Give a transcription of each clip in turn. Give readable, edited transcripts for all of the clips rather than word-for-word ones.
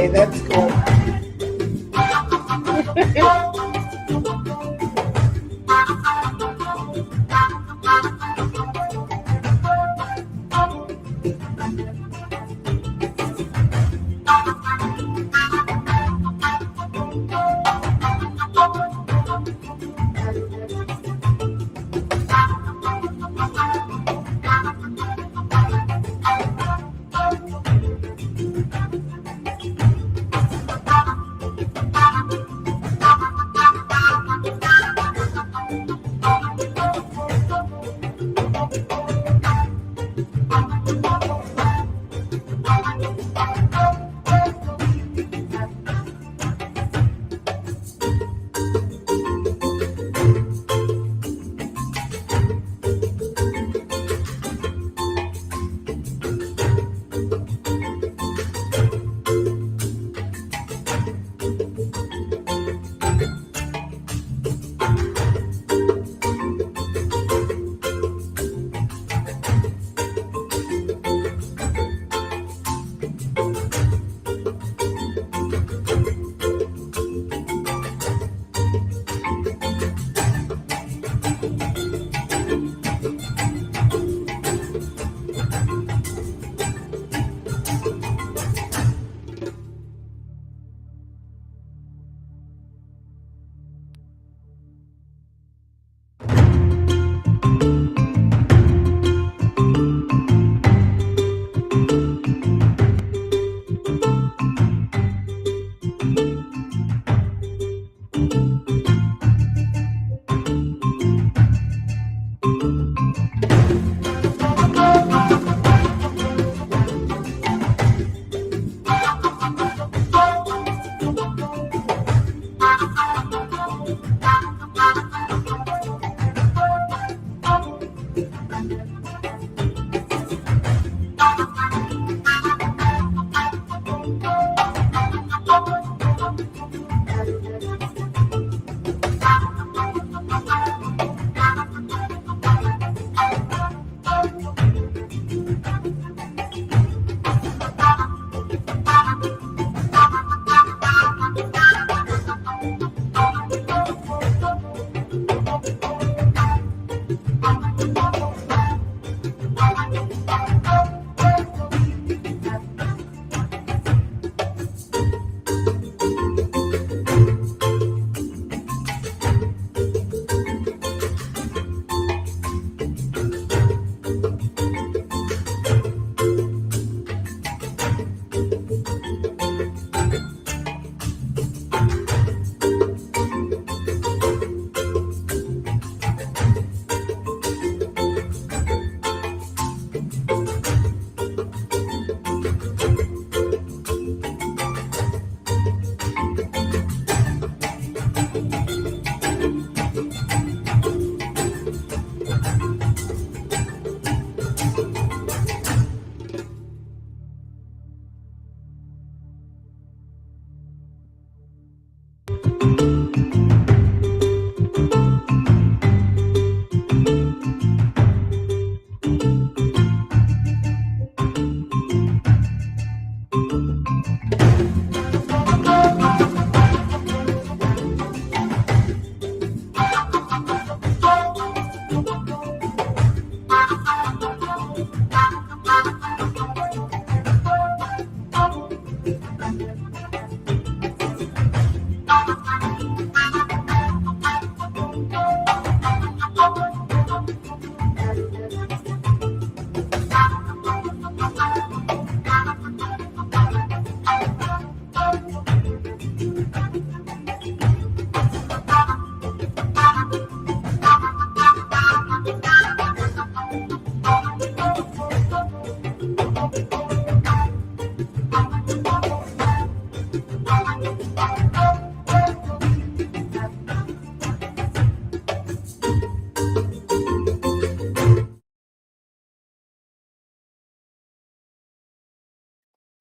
Okay, that's cool.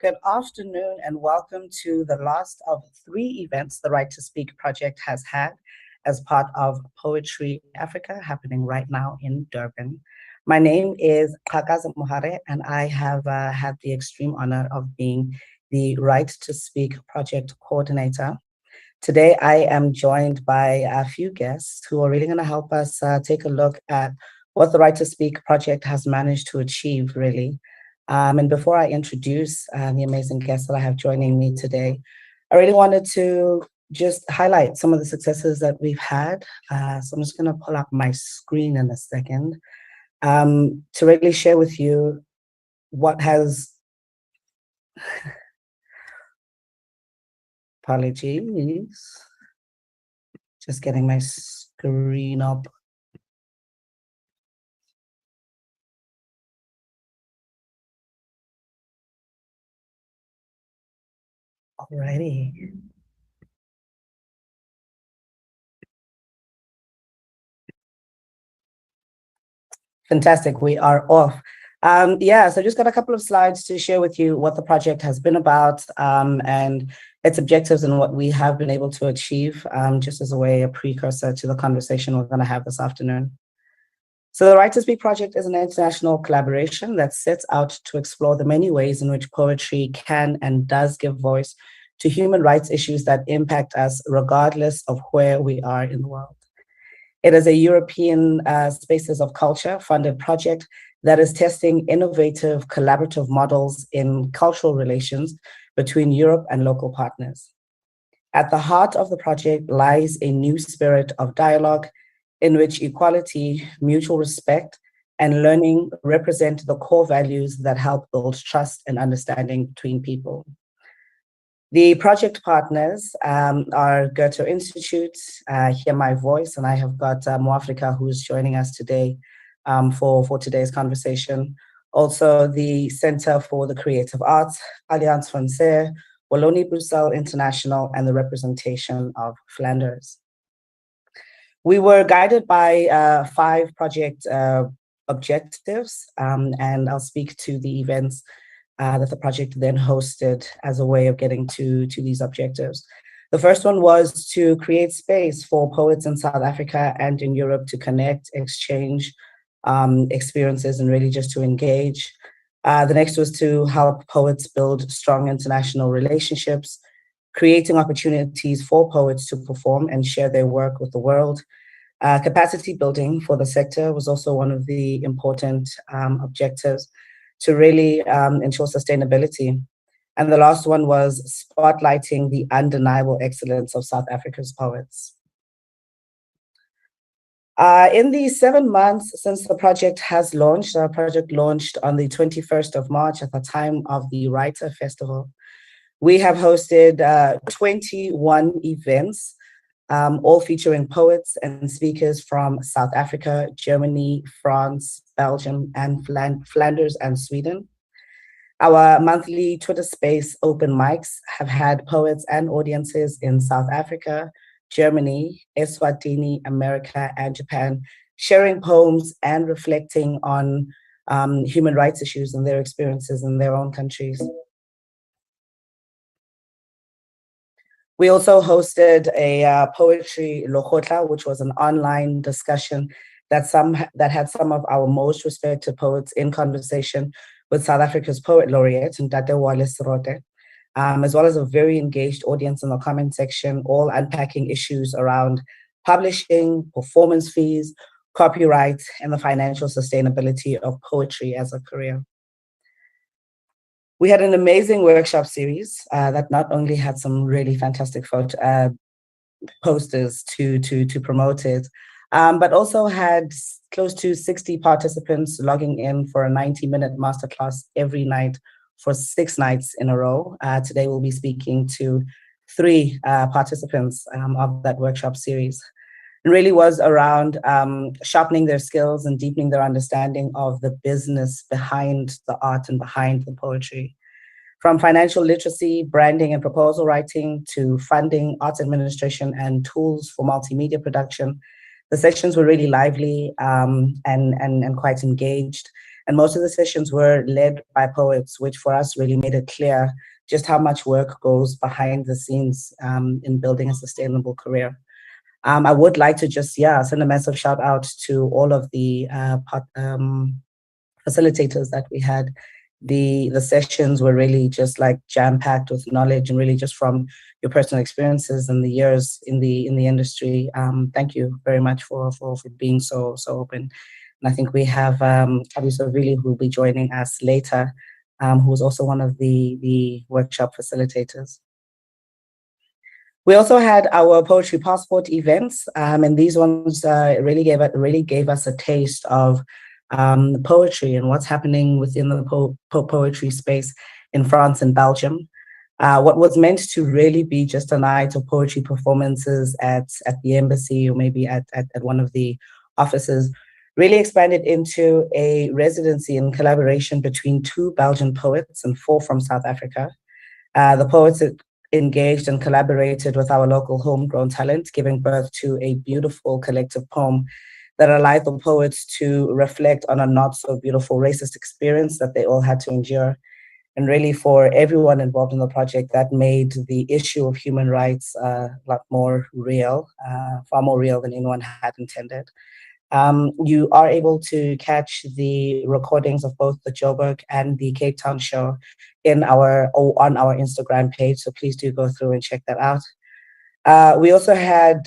Good afternoon and welcome to the last of 3 events the Right to Speak project has had as part of Poetry Africa happening right now in Durban. My name is Kakaza Mohare and I have had the extreme honor of being the Right to Speak project coordinator. Today, I am joined by a few guests who are really going to help us take a look at what the Right to Speak project has managed to achieve, really. And before I introduce the amazing guests that I have joining me today, I really wanted to just highlight some of the successes that we've had. So I'm just going to pull up my screen in a second to really share with you what has, apologies, just getting my screen up. Alrighty. Fantastic. We are off. So just got a couple of slides to share with you what the project has been about and its objectives and what we have been able to achieve, just as a way, a precursor to the conversation we're going to have this afternoon. So the Right to Speak project is an international collaboration that sets out to explore the many ways in which poetry can and does give voice to human rights issues that impact us regardless of where we are in the world. It is a European Spaces of Culture funded project that is testing innovative collaborative models in cultural relations between Europe and local partners. At the heart of the project lies a new spirit of dialogue in which equality, mutual respect, and learning represent the core values that help build trust and understanding between people. The project partners are Goethe Institute, Hear My Voice, and I have got Moafrika who's joining us today for today's conversation. Also, the Center for the Creative Arts, Alliance Francaise, Wallonie-Bruxelles International, and the representation of Flanders. We were guided by 5 project objectives, and I'll speak to the events that the project then hosted as a way of getting to these objectives. The first one was to create space for poets in South Africa and in Europe to connect, exchange experiences, and really just to engage. The next was to help poets build strong international relationships, creating opportunities for poets to perform and share their work with the world. Capacity building for the sector was also one of the important objectives to really ensure sustainability. And the last one was spotlighting the undeniable excellence of South Africa's poets. In the 7 months since the project has launched, our project launched on the 21st of March at the time of the Writer Festival. We have hosted 21 events, all featuring poets and speakers from South Africa, Germany, France, Belgium, and Flanders and Sweden. Our monthly Twitter Space open mics have had poets and audiences in South Africa, Germany, Eswatini, America, and Japan, sharing poems and reflecting on human rights issues and their experiences in their own countries. We also hosted a poetry Lokotla, which was an online discussion that had some of our most respected poets in conversation with South Africa's poet laureate, Ntate Wale Serote, as well as a very engaged audience in the comment section, all unpacking issues around publishing, performance fees, copyright, and the financial sustainability of poetry as a career. We had an amazing workshop series that not only had some really fantastic posters to promote it, but also had close to 60 participants logging in for a 90-minute masterclass every night for 6 nights in a row. Today we'll be speaking to 3 participants of that workshop series. It really was around sharpening their skills and deepening their understanding of the business behind the art and behind the poetry. From financial literacy, branding and proposal writing to funding, arts administration, and tools for multimedia production, the sessions were really lively and quite engaged. And most of the sessions were led by poets, which for us really made it clear just how much work goes behind the scenes in building a sustainable career. I would like to just, send a massive shout out to all of the facilitators that we had the sessions were really just like jam packed with knowledge and really just from your personal experiences and the years in the industry. Thank you very much for being so open. And I think we have Abiso really who will be joining us later, who's also one of the workshop facilitators. We also had our poetry passport events, and these ones really gave us a taste of poetry and what's happening within the poetry space in France and Belgium. What was meant to really be just a night of poetry performances at the embassy or maybe at one of the offices really expanded into a residency in collaboration between 2 Belgian poets and 4 from South Africa. The poets engaged and collaborated with our local homegrown talent, giving birth to a beautiful collective poem that allowed the poets to reflect on a not so beautiful racist experience that they all had to endure. And really, for everyone involved in the project, that made the issue of human rights a lot more real, far more real than anyone had intended. You are able to catch the recordings of both the Joburg and the Cape Town show on our Instagram page. So please do go through and check that out. We also had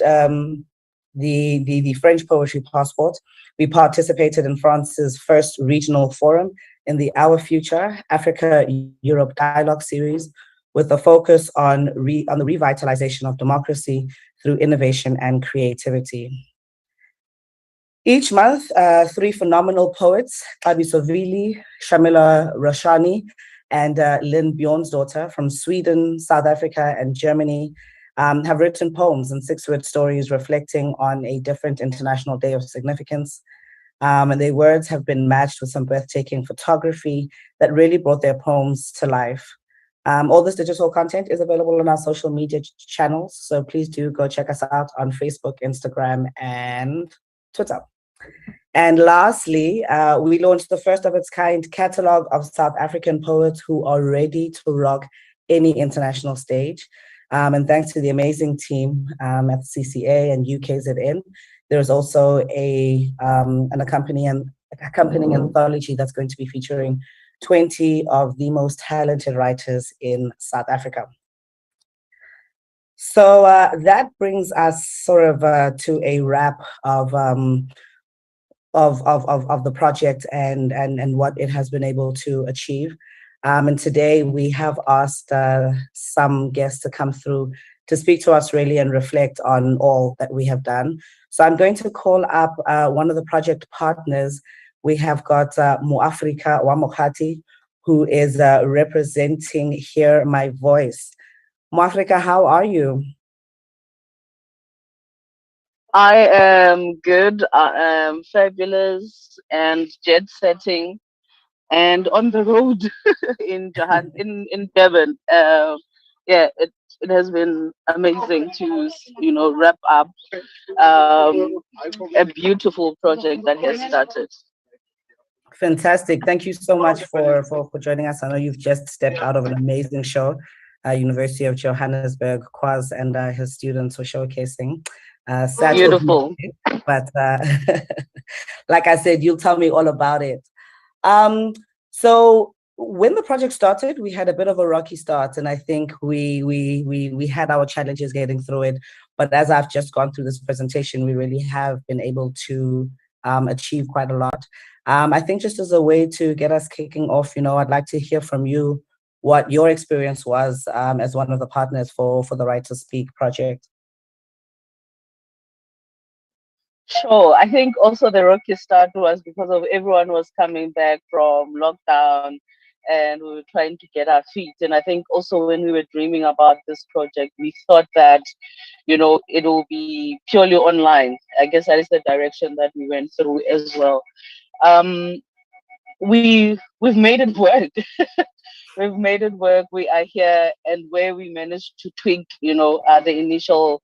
the French Poetry Passport. We participated in France's first regional forum in the Our Future Africa Europe Dialogue series, with a focus on the revitalization of democracy through innovation and creativity. Each month, 3 phenomenal poets, Abiso Vili, Shamila Roshani, and Lynn Bjornsdottir from Sweden, South Africa, and Germany, have written poems and 6-word stories reflecting on a different International Day of Significance. And their words have been matched with some breathtaking photography that really brought their poems to life. All this digital content is available on our social media channels, so please do go check us out on Facebook, Instagram, and Twitter. And lastly, we launched the first of its kind catalog of South African poets who are ready to rock any international stage. And thanks to the amazing team at CCA and UKZN, there's also an accompanying anthology that's going to be featuring 20 of the most talented writers in South Africa. So that brings us sort of to a wrap of the project and what it has been able to achieve. And today we have asked some guests to come through to speak to us really and reflect on all that we have done. So I'm going to call up one of the project partners. We have got Muafrika Wamokati, who is representing Hear My Voice. Muafrika, how are you? I am good. I am fabulous and jet setting and on the road in Devon. Yeah, it has been amazing to wrap up a beautiful project that has started. Fantastic. Thank you so much for joining us. I know you've just stepped out of an amazing show. University of Johannesburg, Kwaz and his students were showcasing. Beautiful. But like I said, you'll tell me all about it. So when the project started, we had a bit of a rocky start, and I think we had our challenges getting through it. But as I've just gone through this presentation, we really have been able to achieve quite a lot. I think just as a way to get us kicking off, I'd like to hear from you what your experience was as one of the partners for the Right to Speak project. Sure. I think also the rocky start was because of everyone was coming back from lockdown and we were trying to get our feet. And I think also when we were dreaming about this project, we thought that, it will be purely online. I guess that is the direction that we went through as well. We've made it work. We've made it work. We are here, and where we managed to tweak, the initial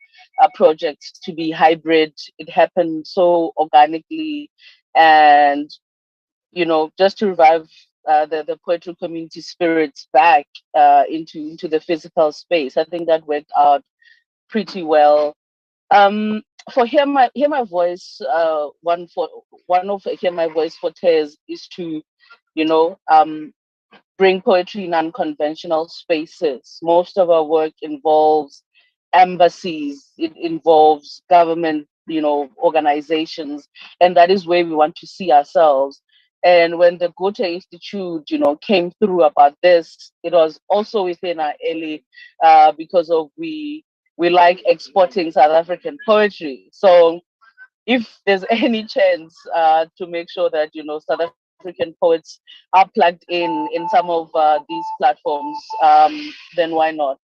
projects to be hybrid, it happened so organically, and just to revive the poetry community spirits back into the physical space. I think that worked out pretty well. For Hear My Voice, one of Hear My Voice fortes is to, bring poetry in unconventional spaces. Most of our work involves embassies, it involves government, organizations, and that is where we want to see ourselves. And when the Goethe Institute, came through about this, it was also within our alley, because of we like exporting South African poetry. So if there's any chance to make sure that South African poets are plugged in some of these platforms, then why not?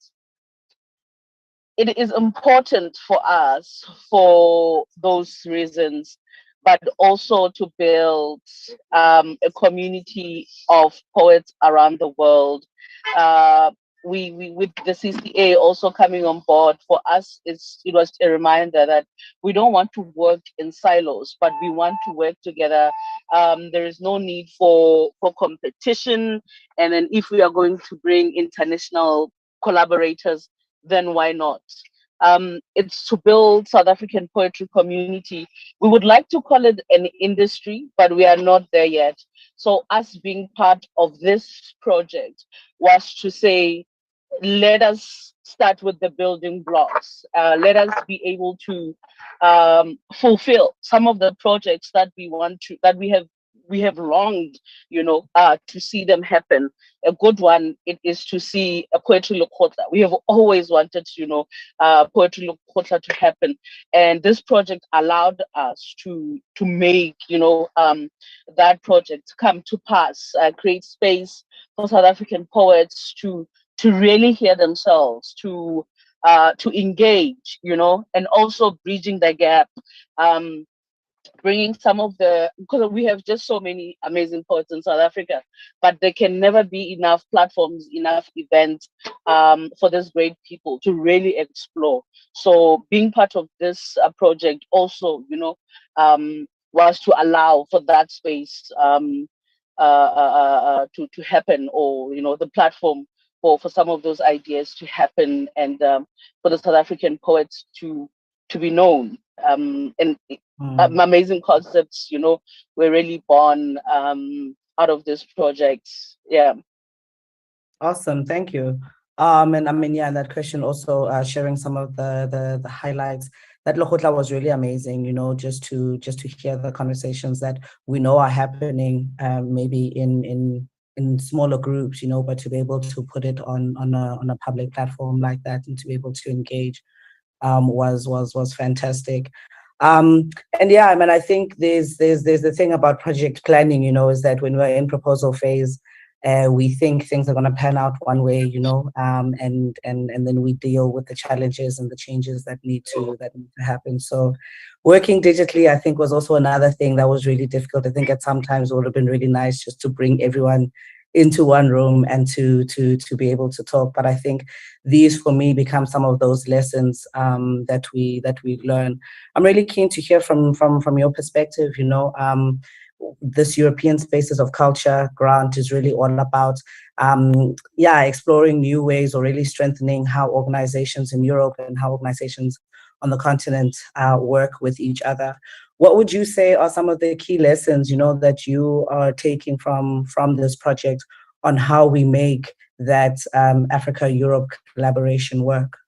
It is important for us for those reasons, but also to build a community of poets around the world. We with the CCA also coming on board, for us it was a reminder that we don't want to work in silos, but we want to work together. There is no need for competition, and then if we are going to bring international collaborators, then why not? It's to build South African poetry community. We would like to call it an industry, but we are not there yet. So us being part of this project was to say, let us start with the building blocks. Let us be able to fulfill some of the projects that we have longed, to see them happen. A good one it is to see a Poetry Lekgotla. We have always wanted, Poetry Lekgotla to happen, and this project allowed us to make, that project come to pass. Create space for South African poets to really hear themselves, to engage, and also bridging the gap. Bringing some of because we have just so many amazing poets in South Africa, but there can never be enough platforms, enough events for these great people to really explore. So being part of this project also, was to allow for that space to happen, or the platform for some of those ideas to happen, and for the South African poets to be known. And amazing concepts, were really born out of this project. Yeah. Awesome, thank you. And I mean, yeah, and that question also sharing some of the highlights. That Lekgotla was really amazing, just to hear the conversations that we know are happening, maybe in smaller groups, but to be able to put it on a public platform like that and to be able to engage was fantastic. And yeah, I mean, I think there's the thing about project planning, is that when we're in proposal phase, we think things are going to pan out one way, and then we deal with the challenges and the changes that need to happen. So working digitally, I think, was also another thing that was really difficult. I think at some times it would have been really nice just to bring everyone into one room and to be able to talk. But I think these for me become some of those lessons that we learn. I'm really keen to hear from your perspective. This European Spaces of Culture grant is really all about exploring new ways, or really strengthening how organizations in Europe and how organizations on the continent work with each other. What would you say are some of the key lessons, that you are taking from this project on how we make that Africa-Europe collaboration work?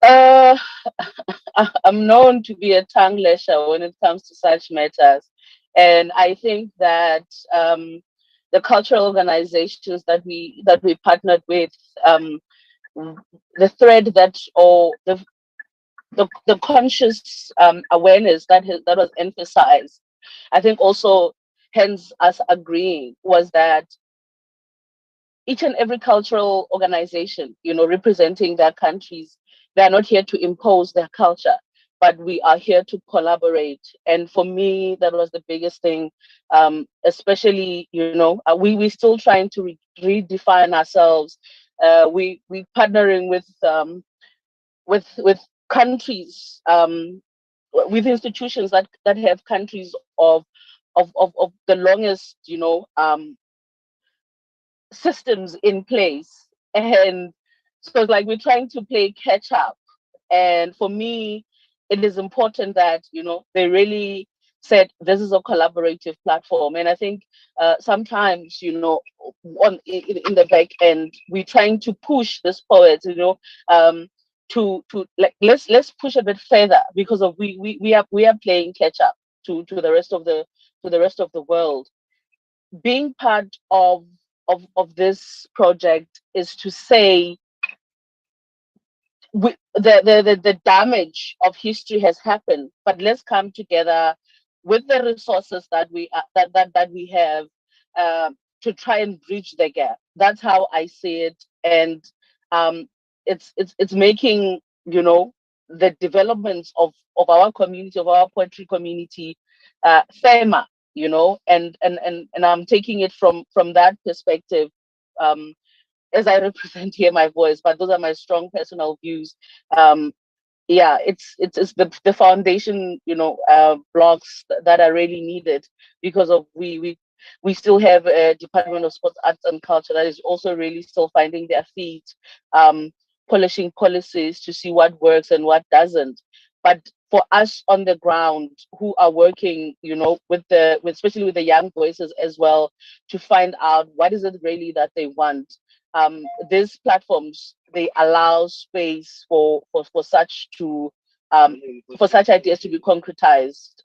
I'm known to be a tongue lasher when it comes to such matters. And I think that the cultural organizations that we partnered with, the thread or the conscious awareness that was emphasized, I think also hence us agreeing, was that each and every cultural organization, representing their countries, they are not here to impose their culture, but we are here to collaborate. And for me, that was the biggest thing. Especially, we still trying to redefine ourselves. We partnering with countries, with institutions that have countries of the longest, systems in place. And so it's like we're trying to play catch up. And for me, it is important that, they really said this is a collaborative platform. And I think sometimes, you know, in the back end, we're trying to push this poet, you know, to like let's push a bit further, because of we are playing catch up to the rest of the world. Being part of this project is to say the damage of history has happened, but let's come together with the resources that we have, to try and bridge the gap. That's how I see it. And um, it's making, you know, the developments of our community, of our poetry community, firmer, you know, and I'm taking it from that perspective. Um, as I represent here my voice, but those are my strong personal views. Um, yeah, it's the foundation, you know, blocks that are really needed, because of we still have a Department of Sports, Arts and Culture that is also really still finding their feet, um, polishing policies to see what works and what doesn't. But for us on the ground who are working, you know, with especially with the young voices as well, to find out what is it really that they want. These platforms, they allow space for such to for such ideas to be concretized,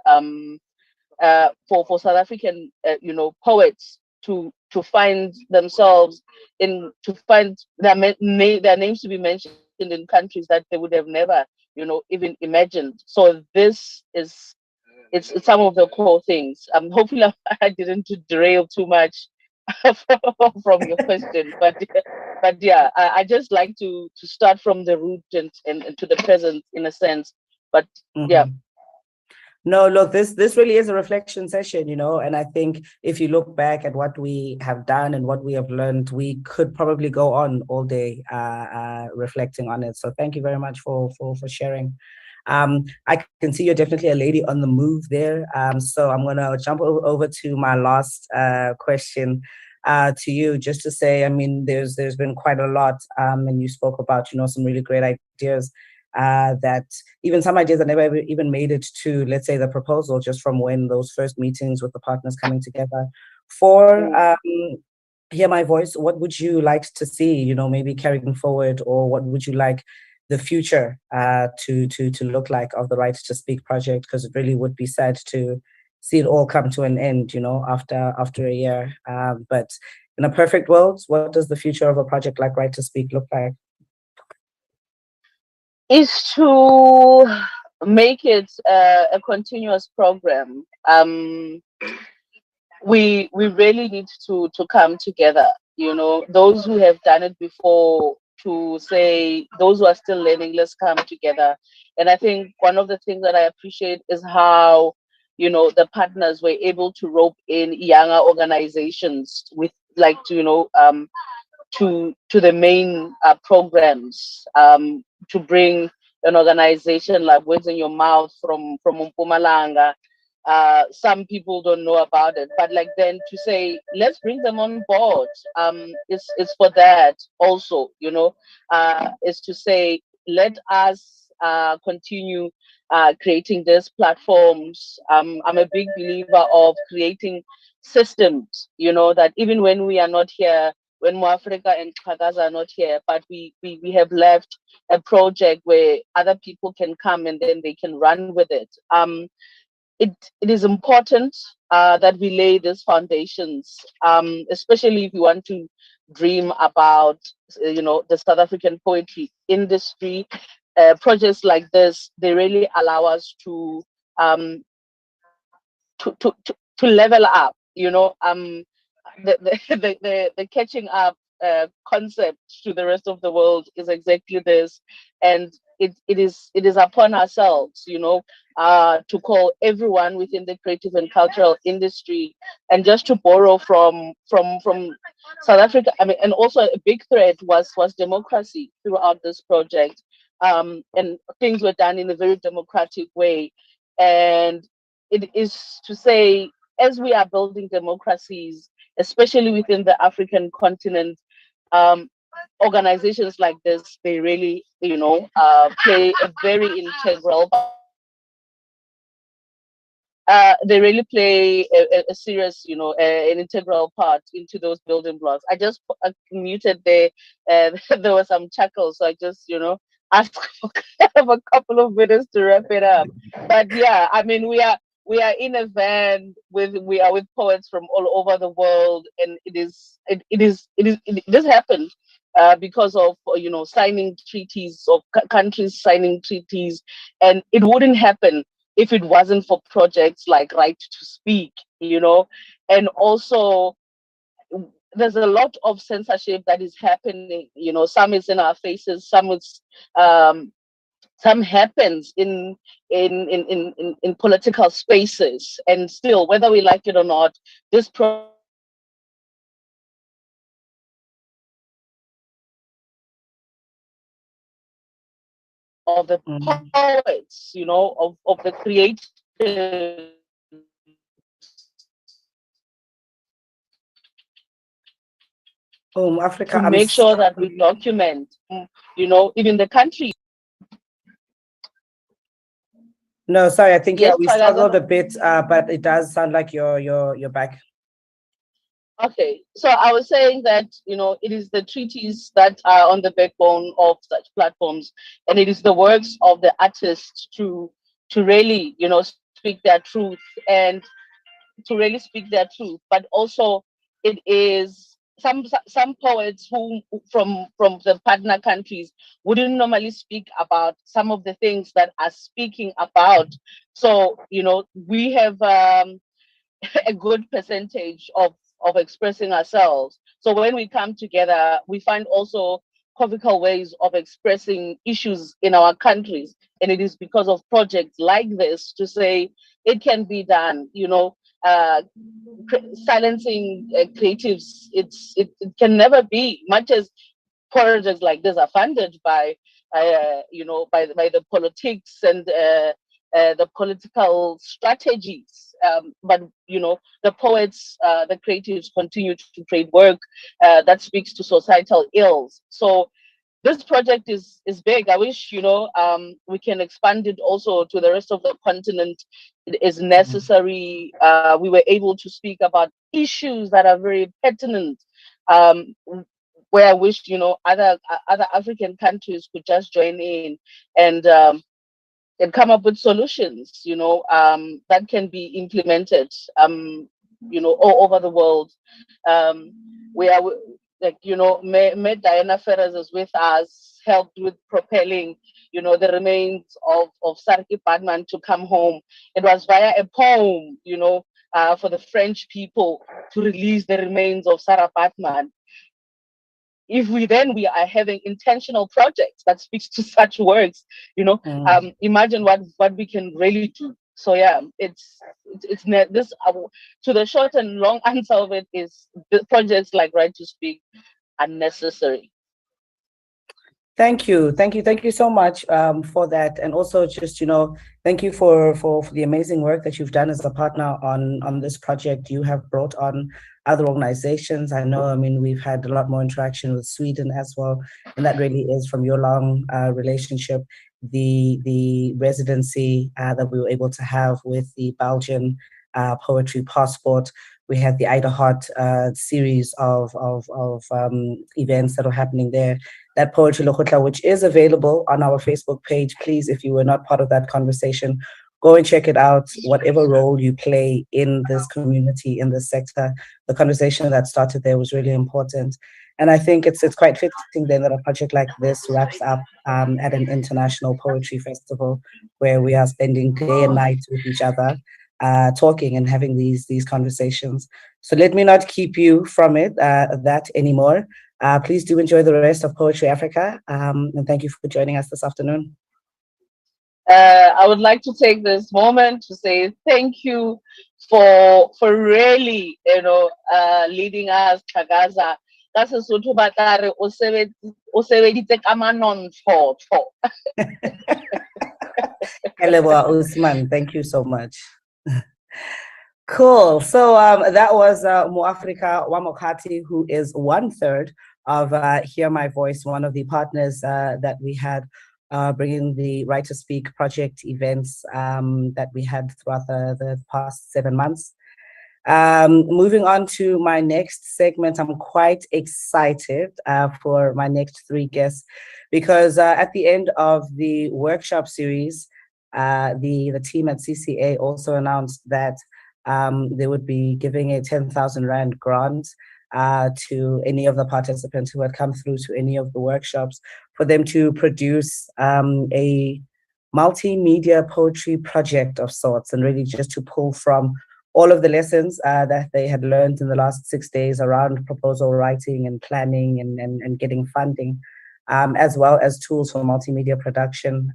for South African, you know, poets to find themselves in, to find their names to be mentioned in countries that they would have never, you know, even imagined. So this is, it's some of the core things. Hopefully I didn't derail too much from your question, but yeah, I just like to start from the root and to the present, in a sense. But yeah. Mhm. No, look, this really is a reflection session, you know, and I think if you look back at what we have done and what we have learned, we could probably go on all day reflecting on it. So thank you very much for sharing. I can see you're definitely a lady on the move there. So I'm gonna jump over to my last question to you, just to say, I mean, there's been quite a lot, and you spoke about, you know, some really great ideas. That even some ideas that never even made it to, let's say, the proposal, just from when those first meetings with the partners coming together. For Hear My Voice, what would you like to see, you know, maybe carrying forward, or what would you like the future to look like of the Right to Speak project? Because it really would be sad to see it all come to an end, you know, after a year. But in a perfect world, what does the future of a project like Right to Speak look like? Is to make it a continuous program. We really need to come together. You know, those who have done it before, to say those who are still learning, let's come together. And I think one of the things that I appreciate is how, you know, the partners were able to rope in younger organizations with, like, to, you know, to the main programs, to bring an organization like Words in Your Mouth from Mpumalanga. Some people don't know about it, but like, then to say let's bring them on board, it's for that also, you know, is to say let us continue creating these platforms. I'm a big believer of creating systems, you know, that even when we are not here, when Moafrika and Kagaza are not here, but we have left a project where other people can come and then they can run with it. It is important that we lay these foundations, especially if you want to dream about, you know, the South African poetry industry. Projects like this, they really allow us um, to level up. You know, the catching up concept to the rest of the world is exactly this, and it is upon ourselves, you know, to call everyone within the creative and cultural industry, and just to borrow from South Africa. I mean, and also a big thread was democracy throughout this project, and things were done in a very democratic way, and it is to say, as we are building democracies, especially within the African continent, um, organizations like this, they really, you know, play a very integral. they really play a serious, an integral part into those building blocks. I just muted there. There was some chuckles, so I just, asked for kind of a couple of minutes to wrap it up. But yeah, I mean, we are in a van we are with poets from all over the world, and it just happened because of signing treaties, of countries signing treaties, and it wouldn't happen if it wasn't for projects like Right to Speak, and also there's a lot of censorship that is happening. Some is in our faces, some happens in political spaces, and still, whether we like it or not, this of the poets, of the creators, Africa, to make sure that we document, even the country. No, sorry, I think Yes, we struggled a bit, but it does sound like you're back. Okay, so I was saying that it is the treaties that are on the backbone of such platforms, and it is the works of the artists to really speak their truth, and to really speak their truth. But also, it is some poets who from the partner countries wouldn't normally speak about some of the things that are speaking about. So we have a good percentage of expressing ourselves. So when we come together, we find also comical ways of expressing issues in our countries. And it is because of projects like this to say it can be done, silencing creatives. It can never be, much as projects like this are funded by by the politics and the political strategies. But the poets, the creatives continue to create work that speaks to societal ills. So this project is big. I wish we can expand it also to the rest of the continent. It is necessary. We were able to speak about issues that are very pertinent. Where I wish other African countries could just join in and come up with solutions, that can be implemented, all over the world. We are like, May Diana Ferres is with us, helped with propelling, the remains of Sarki Badman to come home. It was via a poem, for the French people to release the remains of Sarah Badman. If we are having intentional projects that speaks to such works, imagine what we can really do. So yeah, it's this to the short and long answer of it is the projects like Right to Speak are necessary. Thank you so much for that, and also just thank you for the amazing work that you've done as a partner on this project. You have brought on other organizations. I know, we've had a lot more interaction with Sweden as well, and that really is from your long relationship. The residency that we were able to have with the Belgian Poetry Passport. We had the Idaheart series of events that are happening there. That Poetry Lokotla, which is available on our Facebook page. Please, if you were not part of that conversation, go and check it out. Whatever role you play in this community, in this sector, the conversation that started there was really important. And I think it's quite fitting then that a project like this wraps up at an international poetry festival where we are spending day and night with each other, talking and having these conversations. So let me not keep you from that anymore. Please do enjoy the rest of Poetry Africa, and thank you for joining us this afternoon. I would like to take this moment to say thank you for really, leading us, Tagaza. That's a Sotho batare o sebeditse ka manontlhotlho. Usman, thank you so much. Cool. So that was Muafrika Wamokati, who is 1/3 of Hear My Voice, one of the partners that we had bringing the Write to Speak project events that we had throughout the past 7 months. Moving on to my next segment, I'm quite excited for my next 3 guests because at the end of the workshop series, the team at CCA also announced that they would be giving a 10,000 Rand grant to any of the participants who had come through to any of the workshops for them to produce a multimedia poetry project of sorts, and really just to pull from all of the lessons that they had learned in the last 6 days around proposal writing and planning and getting funding, as well as tools for multimedia production,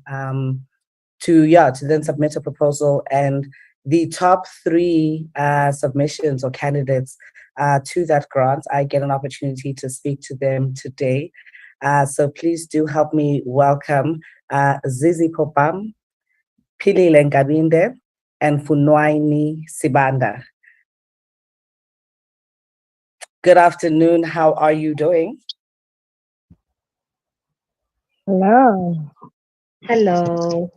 to then submit a proposal. And the top 3 submissions or candidates to that grant, I get an opportunity to speak to them today. So please do help me welcome Zizi Popam, Philile Nkabinde, and Funwaini Sibanda. Good afternoon. How are you doing? Hello. Hello.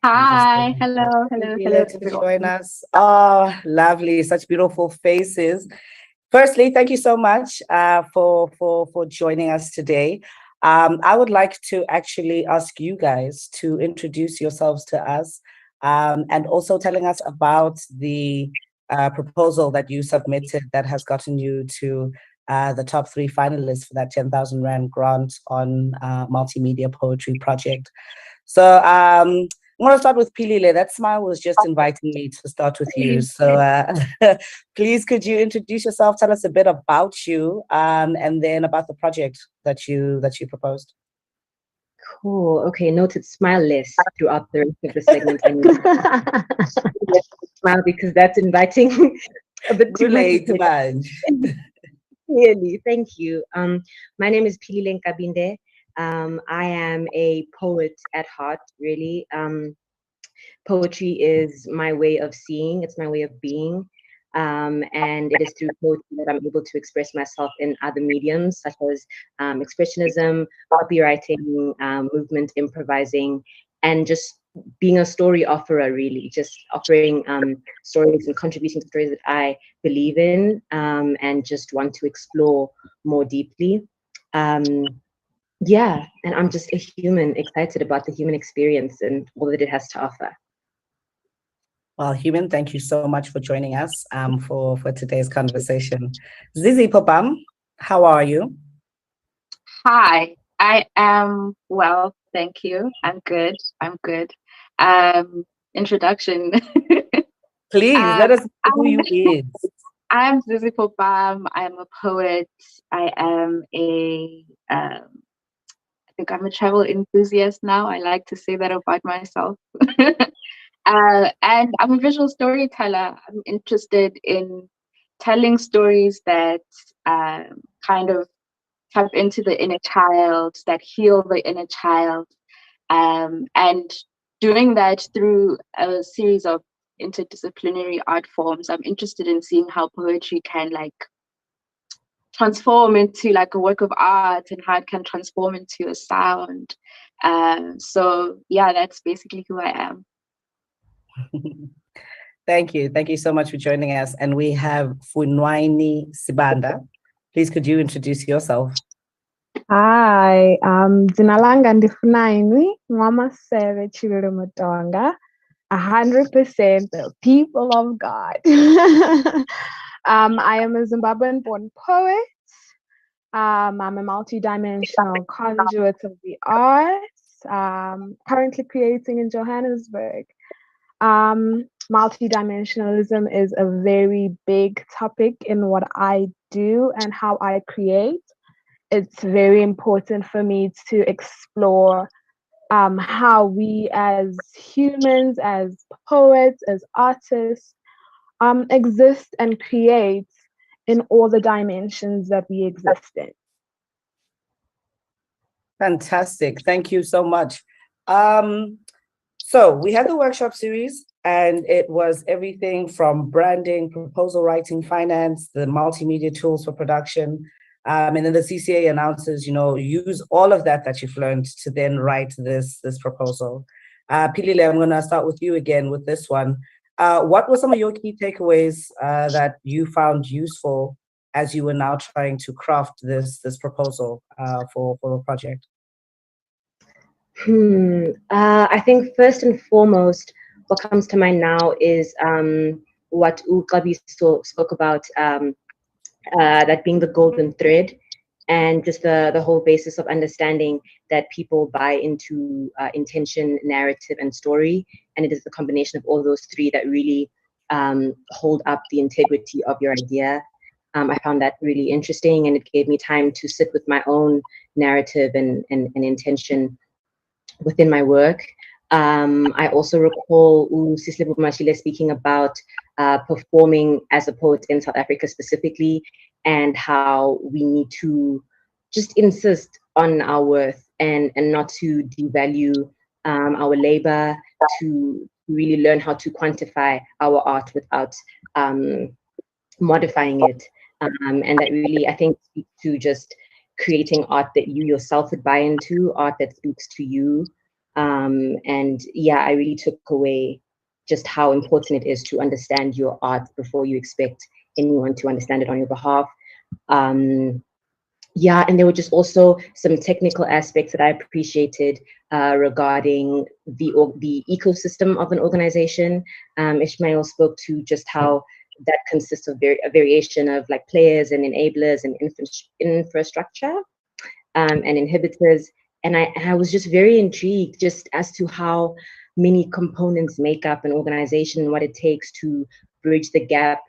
Hi. Hello. To join us. Oh, lovely. Such beautiful faces. Firstly, thank you so much for joining us today. I would like to actually ask you guys to introduce yourselves to us, and also telling us about the proposal that you submitted that has gotten you to the top 3 finalists for that 10,000 Rand grant on multimedia poetry project. So I'm going to start with Philile. That smile was just inviting me to start with you. So please, could you introduce yourself, tell us a bit about you, and then about the project that you proposed. Cool. Okay, noted smile less throughout the rest of the segment. I need to smile because that's inviting a bit too late. Clearly, thank you. My name is Philile Nkabinde. I am a poet at heart, really. Poetry is my way of seeing, it's my way of being. And it is through poetry that I'm able to express myself in other mediums, such as expressionism, copywriting, movement, improvising, and just being a story offerer, really, just offering stories and contributing to stories that I believe in and just want to explore more deeply. Yeah, and I'm just a human excited about the human experience and all that it has to offer. Well, Human, thank you so much for joining us for today's conversation. Zizi Popam, how are you? Hi, I am well, thank you. I'm good. Introduction. Please, let us know who you is. I'm Zizi Popam. I'm a poet. I am I think I'm a travel enthusiast now. I like to say that about myself. And I'm a visual storyteller. I'm interested in telling stories that kind of tap into the inner child, that heal the inner child, and doing that through a series of interdisciplinary art forms. I'm interested in seeing how poetry can transform into a work of art and how it can transform into a sound. So yeah, that's basically who I am. Thank you so much for joining us. And we have Funwaini Sibanda. Please, could you introduce yourself? Hi, dzina langa ndi Funwaini Mwamaseve Chililo Mutonga, 100% the people of God. I am a Zimbabwean-born poet. I'm a multi-dimensional conduit of the arts, currently creating in Johannesburg. Multi-dimensionalism is a very big topic in what I do and how I create. It's very important for me to explore how we as humans, as poets, as artists, exist and create in all the dimensions that we exist in. Fantastic. Thank you so much. So we had the workshop series, and it was everything from branding, proposal writing, finance, the multimedia tools for production, And then the CCA announces, use all of that you've learned to then write this proposal. Pilile, I'm going to start with you again with this one. What were some of your key takeaways that you found useful as you were now trying to craft this proposal for the project? I think first and foremost, what comes to mind now is what Ukabi spoke about, that being the golden thread, and just the whole basis of understanding that people buy into intention, narrative, and story. And it is the combination of all those three that really hold up the integrity of your idea. I found that really interesting, and it gave me time to sit with my own narrative and intention within my work. I also recall Sisile Mashile speaking about performing as a poet in South Africa specifically, and how we need to just insist on our worth and not to devalue our labor, to really learn how to quantify our art without modifying it. And that really, I think, speaks to just creating art that you yourself would buy into, art that speaks to you. And yeah, I really took away just how important it is to understand your art before you expect anyone to understand it on your behalf. Yeah, and there were just also some technical aspects that I appreciated regarding the ecosystem of an organization. Ishmael spoke to just how that consists of a variation of like players and enablers and infrastructure and inhibitors. And I was just very intrigued just as to how many components make up an organization and what it takes to bridge the gap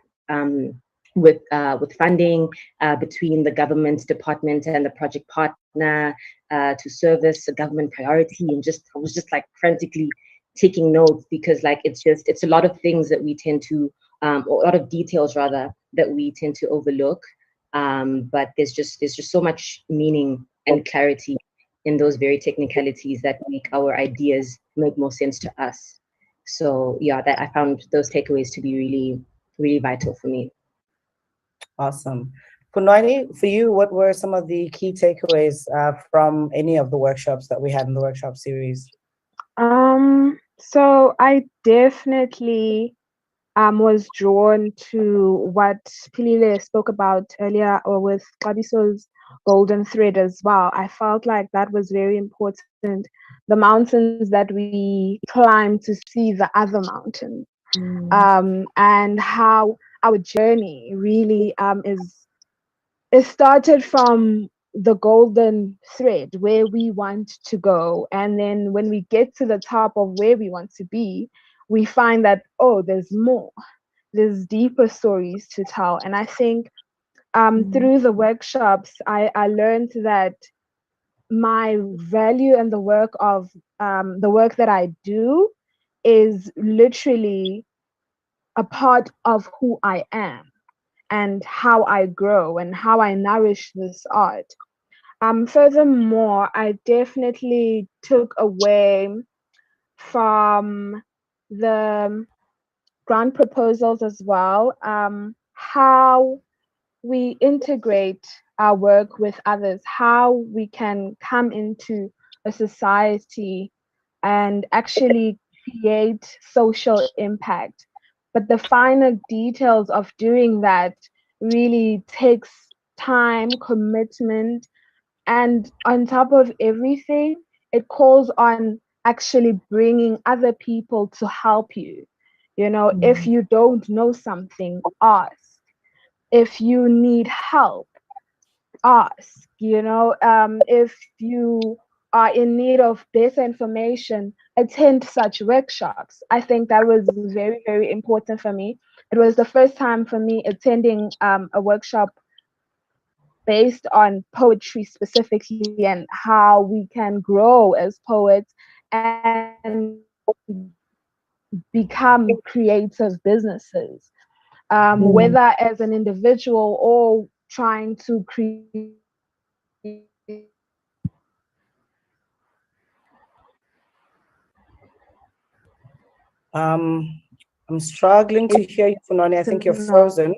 with funding between the government department and the project partner to service a government priority. And I was just like frantically taking notes, because like it's a lot of things that we tend to, or a lot of details rather, that we tend to overlook. But there's just so much meaning and clarity in those very technicalities that make our ideas make more sense to us. So yeah, that I found those takeaways to be really, really vital for me. Awesome. Punwani, for you, what were some of the key takeaways from any of the workshops that we had in the workshop series? So I definitely was drawn to what Pilile spoke about earlier, or with Kabiso's golden thread as well. I felt like that was very important. The mountains that we climb to see the other mountains, and how our journey really it started from the golden thread where we want to go, and then when we get to the top of where we want to be, we find that, oh, there's more, there's deeper stories to tell. And I think through the workshops, I learned that my value and the work that I do is literally a part of who I am and how I grow and how I nourish this art. Furthermore, I definitely took away from the grant proposals as well, how we integrate our work with others, how we can come into a society and actually create social impact. But the finer details of doing that really takes time, commitment, and on top of everything, it calls on actually bringing other people to help you. If you don't know something, ask. If you need help, ask. If you are in need of better information, attend such workshops. I think that was very, very important for me. It was the first time for me attending a workshop based on poetry specifically, and how we can grow as poets and become creative businesses, whether as an individual or trying to create. I'm struggling to hear you, Punwani. I think you're frozen.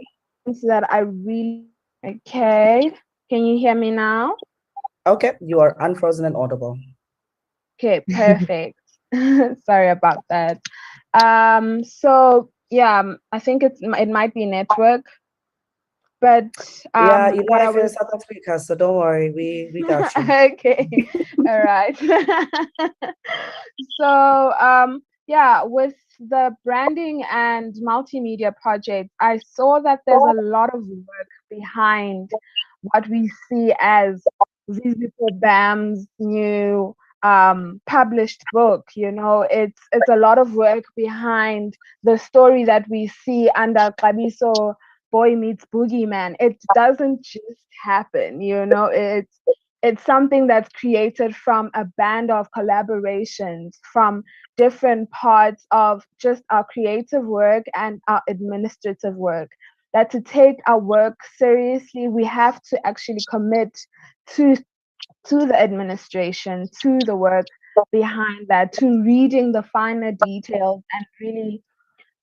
That I really, okay. Can you hear me now? Okay, you are unfrozen and audible. Okay, perfect. Sorry about that. So yeah, I think it might be network, but Yeah, you what I live in was South Africa, so don't worry, we got you. okay, all right. So yeah, with the branding and multimedia project, I saw that there's a lot of work behind what we see as Zizi Bam's new published book. You know, it's a lot of work behind the story that we see under Kabiso Boy Meets Boogeyman. It doesn't just happen, you know, it's something that's created from a band of collaborations from different parts of just our creative work and our administrative work. That to take our work seriously, we have to actually commit to the administration, to the work behind that, to reading the finer details and really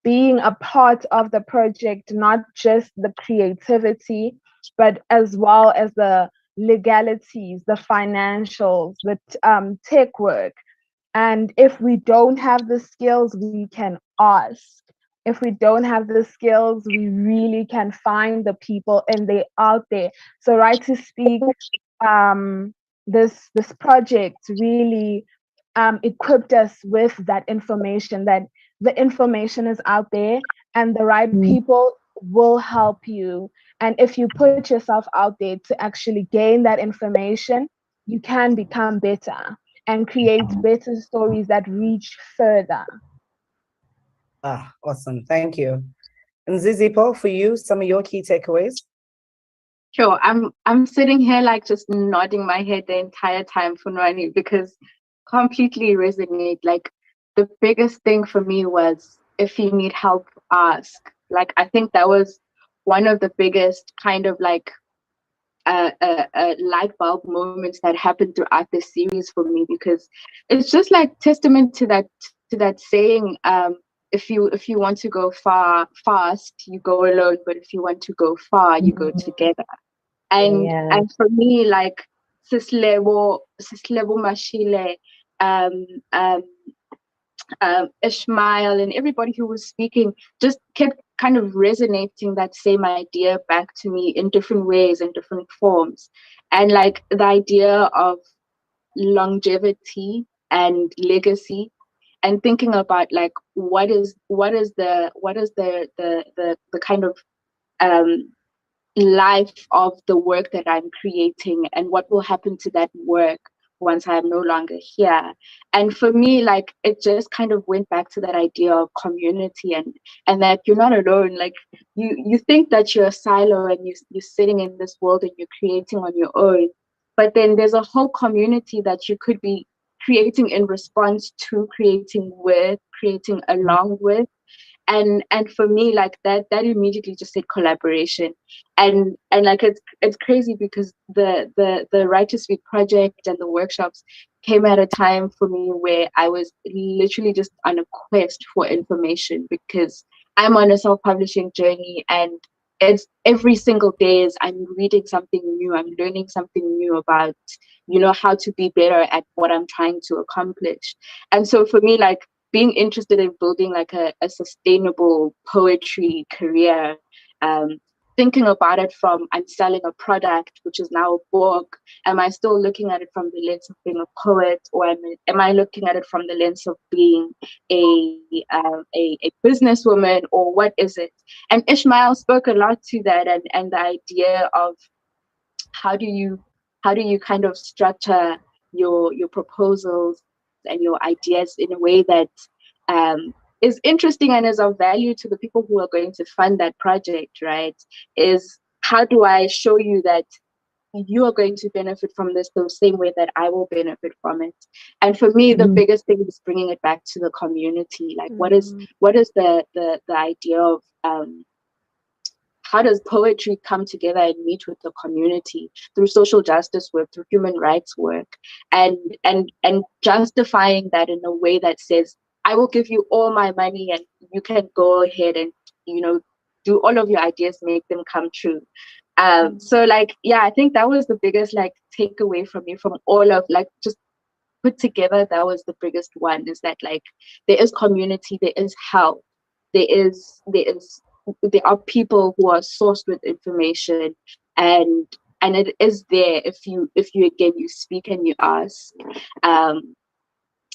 being a part of the project, not just the creativity, but as well as the legalities, the financials, the tech work. And if we don't have the skills, we can ask. If we don't have the skills, we really can find the people and they out there. So right to speak, this project really equipped us with that information, that the information is out there and the right people will help you. And if you put yourself out there to actually gain that information, you can become better and create better stories that reach further. Ah, awesome. Thank you. And Zizipo, for you, some of your key takeaways? Sure, I'm sitting here like just nodding my head the entire time, Funwani, because completely resonate. Like the biggest thing for me was if you need help, ask. Like I think that was one of the biggest kind of like light bulb moments that happened throughout this series for me, because it's just like testament to that saying, if you want to go fast, you go alone, but if you want to go far, you go together. And for me, like Sislebo Mashile, Ishmael, and everybody who was speaking just kept kind of resonating that same idea back to me in different ways, in different forms. And like the idea of longevity and legacy, and thinking about like what is the kind of life of the work that I'm creating, and what will happen to that work once I'm no longer here. And for me, like it just kind of went back to that idea of community, and that you're not alone. Like you think that you're a silo and you're sitting in this world and you're creating on your own, but then there's a whole community that you could be creating in response to, creating with, creating along with. And for me, like that immediately just said collaboration. And like it's crazy because the Right to Speak project and the workshops came at a time for me where I was literally just on a quest for information, because I'm on a self-publishing journey, and it's every single day is I'm reading something new, I'm learning something new about, you know, how to be better at what I'm trying to accomplish. And so for me, like being interested in building like a sustainable poetry career, thinking about it from I'm selling a product, which is now a book. Am I still looking at it from the lens of being a poet, or am I looking at it from the lens of being a businesswoman, or what is it? And Ishmael spoke a lot to that, and the idea of how do you kind of structure your proposals and your ideas in a way that is interesting and is of value to the people who are going to fund that project, right? Is how do I show you that you are going to benefit from this the same way that I will benefit from it? And for me, the biggest thing is bringing it back to the community. Like, what is the idea of how does poetry come together and meet with the community through social justice work, through human rights work, and justifying that in a way that says, I will give you all my money and you can go ahead and, you know, do all of your ideas, make them come true. So like, yeah, I think that was the biggest like takeaway from me from all of like just put together. That was the biggest one, is that like there is community, there is help, there are people who are sourced with information, and it is there if you again you speak and you ask.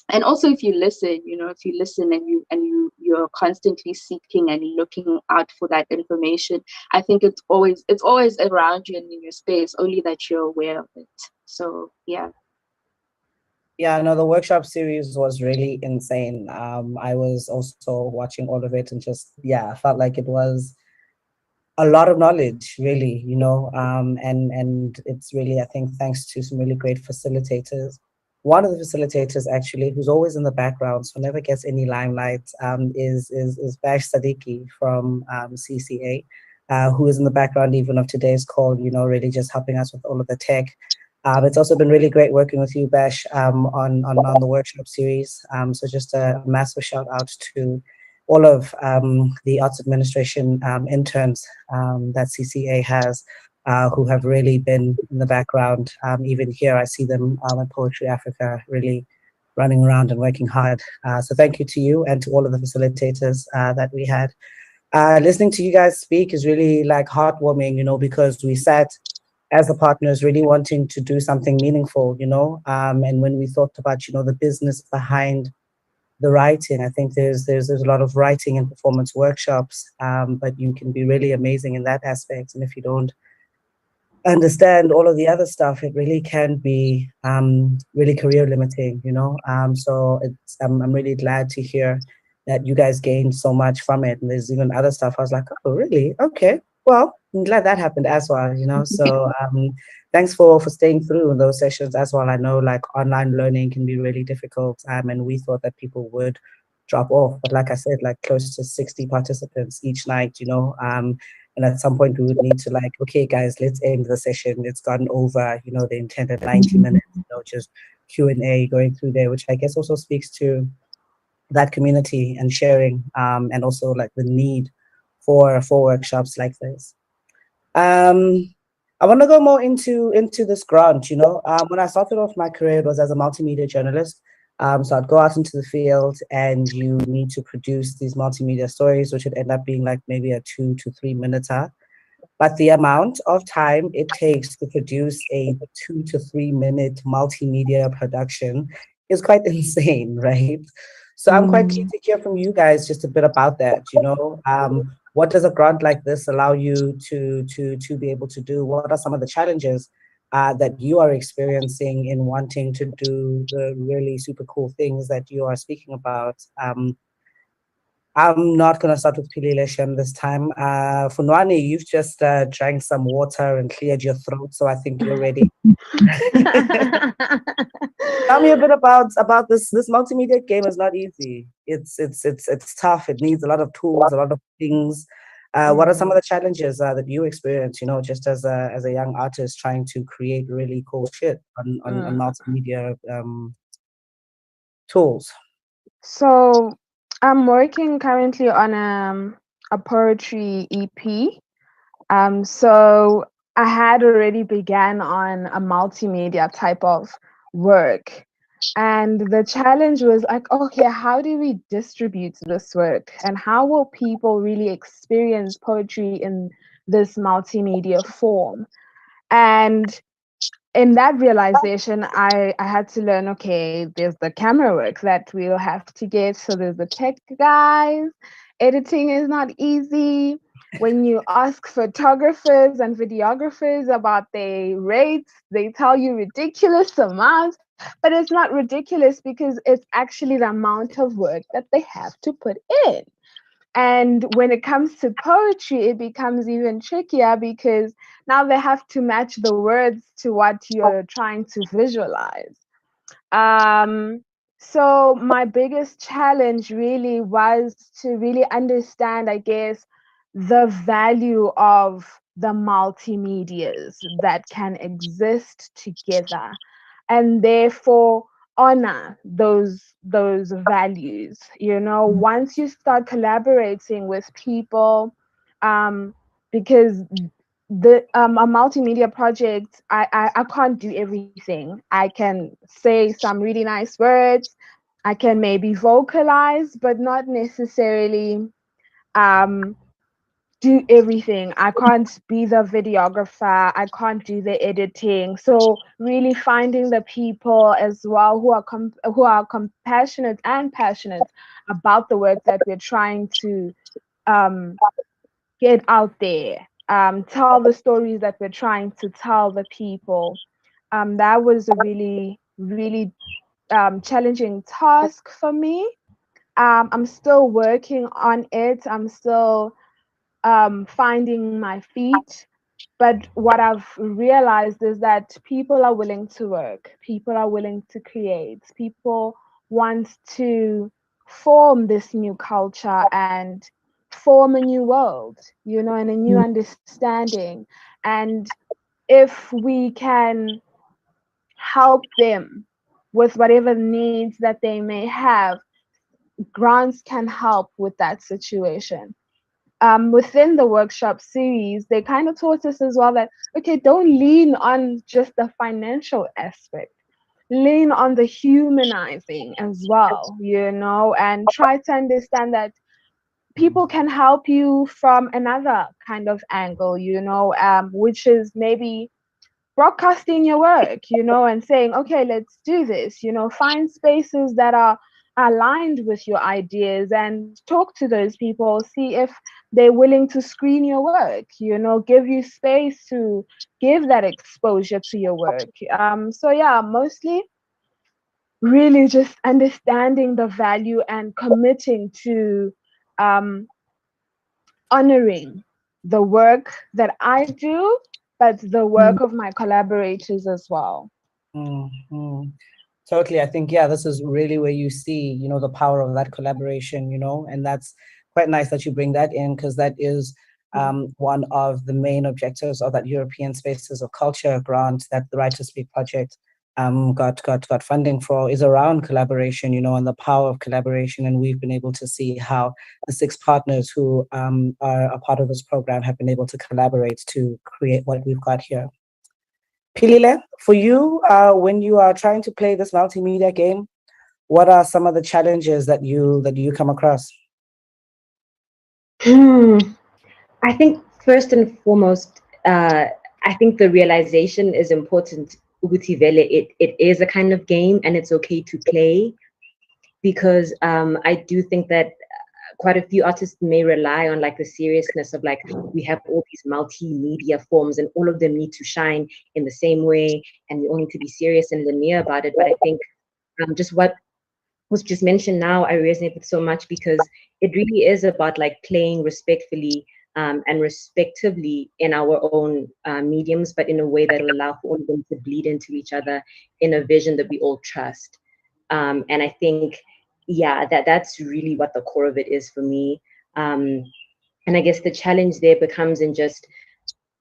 And also if you listen, if you listen and you're constantly seeking and looking out for that information, I think it's always around you and in your space, only that you're aware of it. So yeah. Yeah, no, the workshop series was really insane. I was also watching all of it and just, yeah, I felt like it was a lot of knowledge, really, and it's really, I think, thanks to some really great facilitators. One of the facilitators, actually, who's always in the background, so never gets any limelight, is Bash Sadiki from CCA, who is in the background even of today's call, really just helping us with all of the tech. It's also been really great working with you, Bash, on the workshop series. So just a massive shout out to all of the arts administration interns that CCA has, who have really been in the background. Even here, I see them at Poetry Africa really running around and working hard. So thank you to you and to all of the facilitators that we had. Listening to you guys speak is really like heartwarming, because we sat as the partners really wanting to do something meaningful, and when we thought about, the business behind the writing, I think there's a lot of writing and performance workshops, but you can be really amazing in that aspect. And if you don't understand all of the other stuff, it really can be really career limiting, so I'm really glad to hear that you guys gained so much from it. And there's even other stuff I was like, oh really? Okay, well, I'm glad that happened as well, so thanks for staying through in those sessions as well. I know like online learning can be really difficult, and we thought that people would drop off, but like I said, like close to 60 participants each night, and at some point we would need to like, okay guys, let's end the session, it's gone over, the intended 90 minutes, just Q&A going through there, which I guess also speaks to that community and sharing, and also like the need for workshops like this. I want to go more into this grant. When I started off my career, it was as a multimedia journalist. So I'd go out into the field and you need to produce these multimedia stories, which would end up being like maybe a 2 to 3 minute. But the amount of time it takes to produce a 2 to 3 minute multimedia production is quite insane, right? So I'm quite keen to hear from you guys just a bit about that. What does a grant like this allow you to be able to do? What are some of the challenges that you are experiencing in wanting to do the really super cool things that you are speaking about? I'm not going to start with Pilile Shem this time. Funwani, you've just drank some water and cleared your throat, so I think you're ready. Tell me a bit about this. This multimedia game is not easy. It's tough. It needs a lot of tools, a lot of things. What are some of the challenges that you experience? Just as a young artist trying to create really cool shit on multimedia tools. So I'm working currently on a poetry EP. So I had already began on a multimedia type of work. And the challenge was like, okay, how do we distribute this work? And how will people really experience poetry in this multimedia form? And in that realization, I had to learn, okay, there's the camera work that we'll have to get. So there's the tech guys. Editing is not easy. When you ask photographers and videographers about their rates, they tell you ridiculous amounts, but it's not ridiculous because it's actually the amount of work that they have to put in. And when it comes to poetry, it becomes even trickier because now they have to match the words to what you're trying to visualize. So my biggest challenge really was to really understand, I guess, the value of the multimedias that can exist together, and therefore honor those values. Once you start collaborating with people, because a multimedia project, I can't do everything. I can say some really nice words. I can maybe vocalize, but not necessarily do everything. I can't be the videographer. I can't do the editing. So really finding the people as well who are compassionate and passionate about the work that we're trying to get out there, tell the stories that we're trying to tell the people. That was a really, really challenging task for me. I'm still working on it. I'm still finding my feet. But what I've realized is that people are willing to work, people are willing to create, people want to form this new culture and form a new world, and a new understanding. And if we can help them with whatever needs that they may have, grants can help with that situation. Within the workshop series, they kind of taught us as well that, okay, don't lean on just the financial aspect, lean on the humanizing as well, and try to understand that people can help you from another kind of angle, which is maybe broadcasting your work, and saying, okay, let's do this, find spaces that are aligned with your ideas and talk to those people, see if they're willing to screen your work, give you space to give that exposure to your work. So yeah, mostly really just understanding the value and committing to um, honoring the work that I do, but the work of my collaborators as well. Mm-hmm. Totally. I think, yeah, this is really where you see, the power of that collaboration, and that's quite nice that you bring that in, because that is one of the main objectives of that European Spaces of Culture grant that the Right to Speak project got funding for, is around collaboration, and the power of collaboration. And we've been able to see how the 6 partners who are a part of this program have been able to collaborate to create what we've got here. Pilile, for you, when you are trying to play this multimedia game, what are some of the challenges that you come across? I think first and foremost, I think the realization is important. It is a kind of game, and it's okay to play, because I do think that quite a few artists may rely on like the seriousness of like, we have all these multimedia forms and all of them need to shine in the same way, and we all need to be serious and linear about it. But I think just what was just mentioned now, I resonate with so much, because it really is about like playing respectfully and respectively in our own mediums, but in a way that will allow for all of them to bleed into each other in a vision that we all trust. And I think, yeah, that's really what the core of it is for me. And I guess the challenge there becomes in just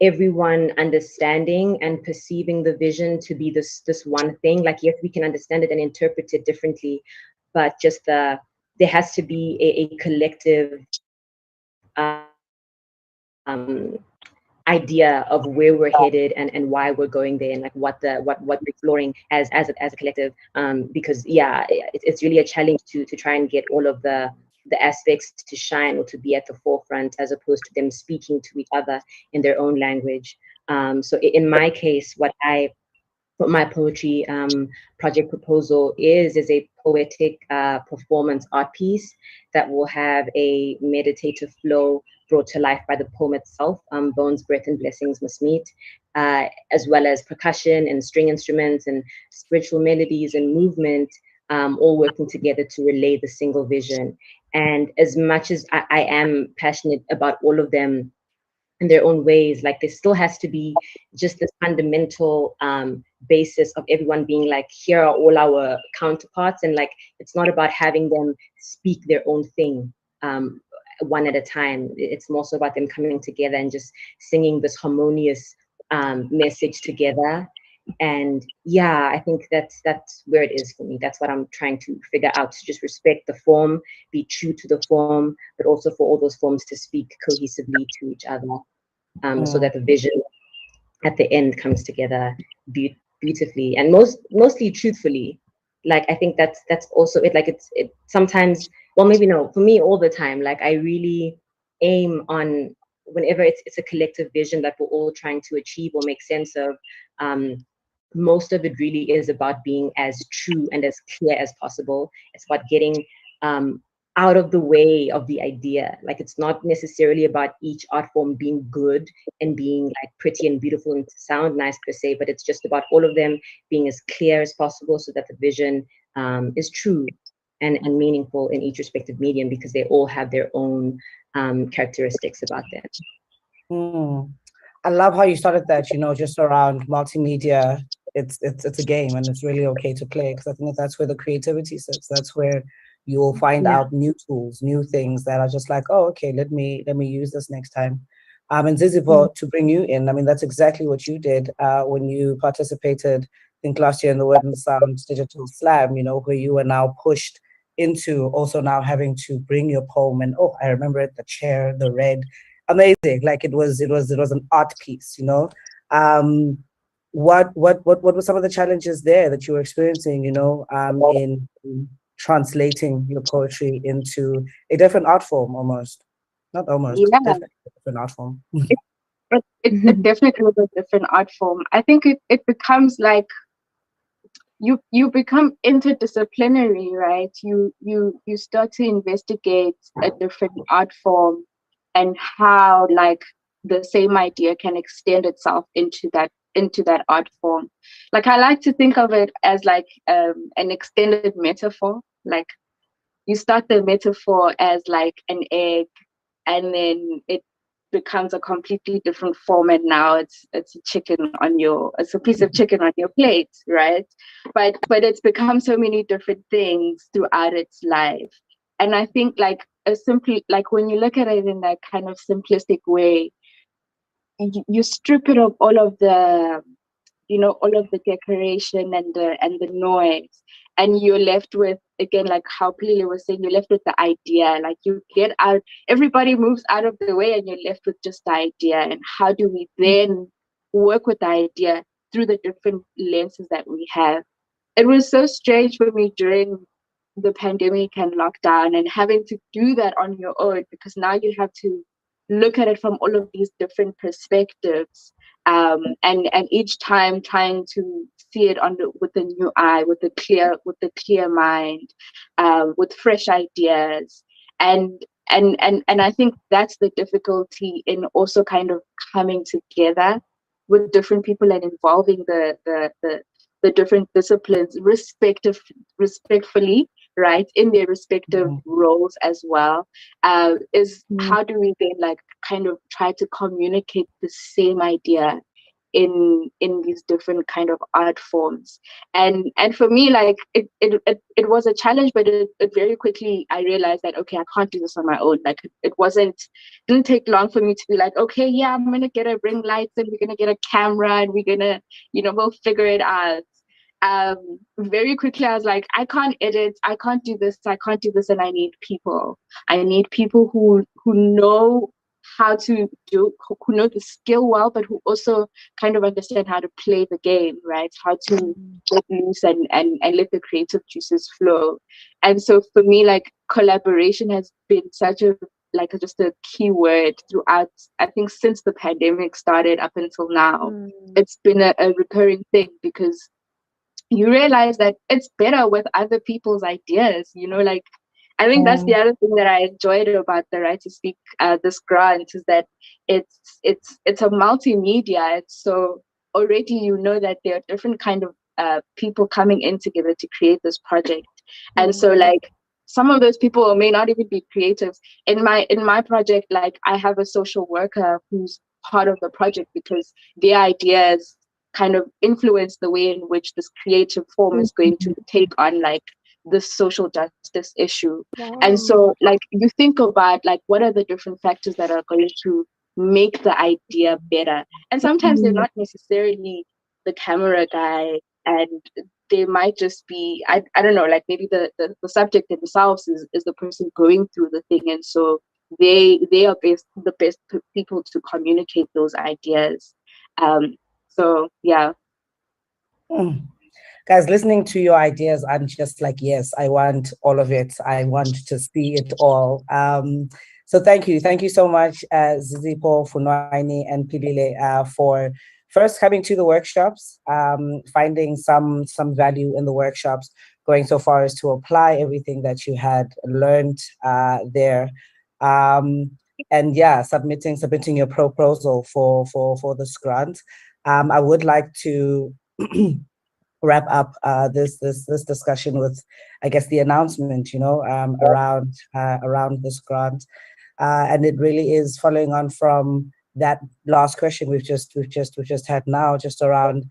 everyone understanding and perceiving the vision to be this one thing. Like, yes, we can understand it and interpret it differently, but just there has to be a collective idea of where we're headed and why we're going there, and like what we're exploring as a collective. Because yeah, it's really a challenge to try and get all of the aspects to shine or to be at the forefront, as opposed to them speaking to each other in their own language. So in my case, what my poetry project proposal is a poetic performance art piece that will have a meditative flow brought to life by the poem itself. Bones, breath, and blessings must meet, as well as percussion and string instruments and spiritual melodies and movement, all working together to relay the single vision. And as much as I am passionate about all of them in their own ways, like there still has to be just this fundamental basis of everyone being like, here are all our counterparts, and like it's not about having them speak their own thing one at a time. It's more so about them coming together and just singing this harmonious message together. And yeah, I think that's where it is for me. That's what I'm trying to figure out, to just respect the form, be true to the form, but also for all those forms to speak cohesively to each other. so that the vision at the end comes together beautifully and mostly truthfully. Like I think that's also it. Like it sometimes, well, maybe no, for me all the time. Like I really aim on, whenever it's a collective vision that we're all trying to achieve or make sense of. Most of it really is about being as true and as clear as possible. It's about getting out of the way of the idea. Like it's not necessarily about each art form being good and being like pretty and beautiful and sound nice per se, but it's just about all of them being as clear as possible so that the vision is true and meaningful in each respective medium, because they all have their own characteristics about them. I love how you started that, just around multimedia. It's a game, and it's really okay to play, because I think that's where the creativity sits. That's where you will find out new tools, new things that are just like, oh, okay, let me use this next time. And Zizi, to bring you in, I mean, that's exactly what you did when you participated, I think last year in the Word and Sound Digital Slam, where you were now pushed into also now having to bring your poem. And oh, I remember it, the chair, the red, amazing. Like it was an art piece, what were some of the challenges there that you were experiencing, in translating your poetry into a different art form, almost? Not almost, definitely a different art form. It definitely was a different art form. I think it becomes like you become interdisciplinary, right? You start to investigate a different art form and how like the same idea can extend itself into that art form. Like I like to think of it as like an extended metaphor. Like you start the metaphor as like an egg, and then it becomes a completely different form, and now it's a piece of chicken on your plate, right? But it's become so many different things throughout its life. And I think like when you look at it in that kind of simplistic way, you strip it of all of the decoration and the noise, and you're left with, again, like how Pilile was saying, you're left with the idea. Like you get out, everybody moves out of the way, and you're left with just the idea. And how do we then work with the idea through the different lenses that we have? It was so strange for me during the pandemic and lockdown, and having to do that on your own, because now you have to look at it from all of these different perspectives, and each time trying to see it with a new eye, with a clear mind, with fresh ideas, and I think that's the difficulty in also kind of coming together with different people and involving the different disciplines respectfully, right, in their respective roles as well, is how do we then like kind of try to communicate the same idea in these different kind of art forms. And for me, like it was a challenge, but it very quickly I realized that, okay, I can't do this on my own. Like it didn't take long for me to be like, okay, yeah, I'm gonna get a ring lights, and we're gonna get a camera, and we're gonna, we'll figure it out. Very quickly I was like, I can't edit, I can't do this, and I need people. I need people who know how to do, who know the skill well, but who also kind of understand how to play the game, right? How to let loose and let the creative juices flow. And so for me, like collaboration has been such a just a key word throughout, I think, since the pandemic started up until now. It's been a recurring thing, because you realize that it's better with other people's ideas, like I think that's the other thing that I enjoyed about the Right to Speak this grant, is that it's a multimedia. So already that there are different kind of people coming in together to create this project. And so like some of those people may not even be creatives. In my project, like I have a social worker who's part of the project, because their ideas kind of influence the way in which this creative form is going to take on like the social justice issue. And so like you think about like what are the different factors that are going to make the idea better, and sometimes they're not necessarily the camera guy, and they might just be I don't know, like maybe the subject themselves is the person going through the thing, and so they are the best people to communicate those ideas. So yeah. Mm. Guys, listening to your ideas, I'm just like, yes, I want all of it. I want to see it all. So thank you. Thank you so much, Zizipho, Funwaini, and Pilile, for first coming to the workshops, finding some value in the workshops, going so far as to apply everything that you had learned there. And yeah, submitting your proposal for this grant. I would like to wrap up this discussion with, I guess, the announcement, around this grant, and it really is following on from that last question we've just had now, just around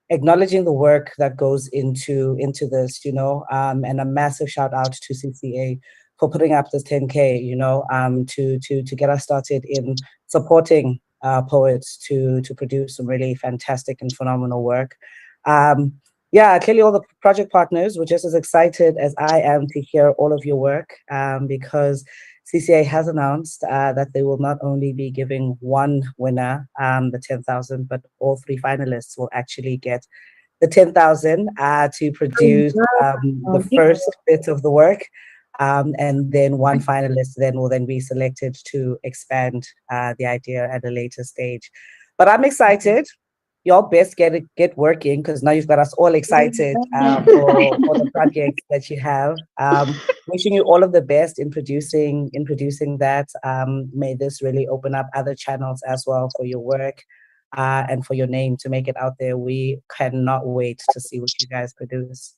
acknowledging the work that goes into this, and a massive shout out to CCA for putting up this 10K, to get us started in supporting poets to produce some really fantastic and phenomenal work. Yeah, clearly all the project partners were just as excited as I am to hear all of your work, because CCA has announced that they will not only be giving one winner the 10,000, but all three finalists will actually get the 10,000 to produce the first bit of the work. And then one finalist will then be selected to expand the idea at a later stage. But I'm excited. Y'all best get working, because now you've got us all excited for the projects that you have. Wishing you all of the best in producing that. May this really open up other channels as well for your work and for your name to make it out there. We cannot wait to see what you guys produce.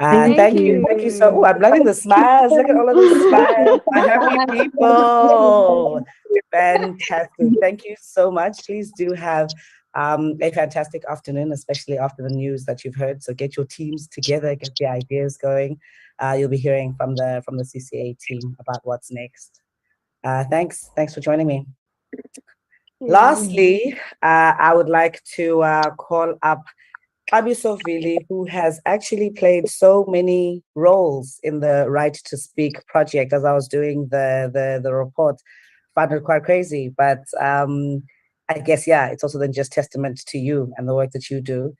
Thank you. Thank you so. Oh, I'm loving the smiles. Look at all of the smiles. My happy people. Fantastic. Thank you so much. Please do have a fantastic afternoon, especially after the news that you've heard. So get your teams together, get the ideas going. You'll be hearing from the CCA team about what's next. Thanks for joining me. Lastly, I would like to call up Xabiso Vili, who has actually played so many roles in the Right to Speak project. As I was doing the report, found it quite crazy, but I guess, yeah, it's also then just testament to you and the work that you do.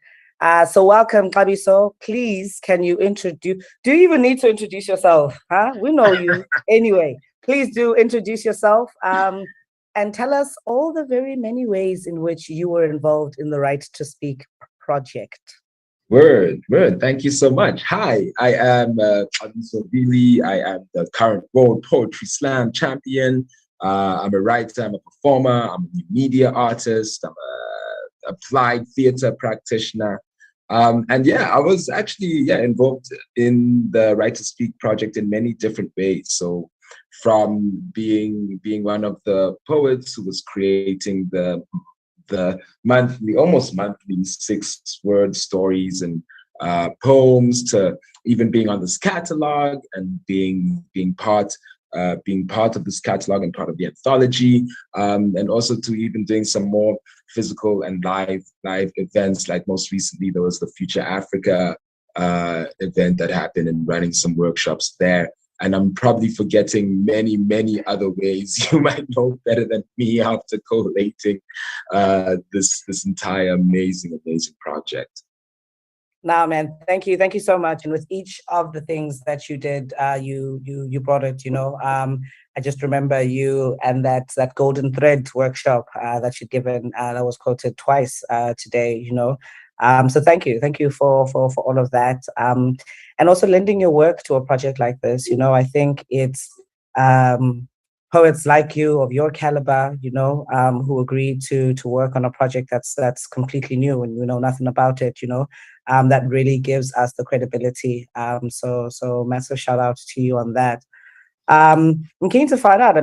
So welcome, Xabiso. Please, can you do you even need to introduce yourself? Huh? We know you. Anyway, please do introduce yourself and tell us all the very many ways in which you were involved in the Right to Speak project. Word. Thank you so much. Hi, I am Xabiso Vili. I am the current World Poetry Slam champion. I'm a writer, I'm a performer, I'm a new media artist, I'm a applied theater practitioner. And yeah, I was actually involved in the Right to Speak project in many different ways. So from being one of the poets who was creating the almost monthly 6-word stories and poems, to even being on this catalog and being part of this catalog and part of the anthology, and also to even doing some more physical and live events. Like most recently, there was the Future Africa event that happened, and running some workshops there. And I'm probably forgetting many, many other ways you might know better than me after collating this entire amazing project. No, man, thank you so much. And with each of the things that you did, you brought it. I just remember you and that golden thread workshop that you'd given that was quoted twice today. So thank you for all of that, and also lending your work to a project like this. I think it's poets like you, of your caliber, who agreed to work on a project that's completely new and you know nothing about it. That really gives us the credibility. So massive shout out to you on that. I'm keen to find out,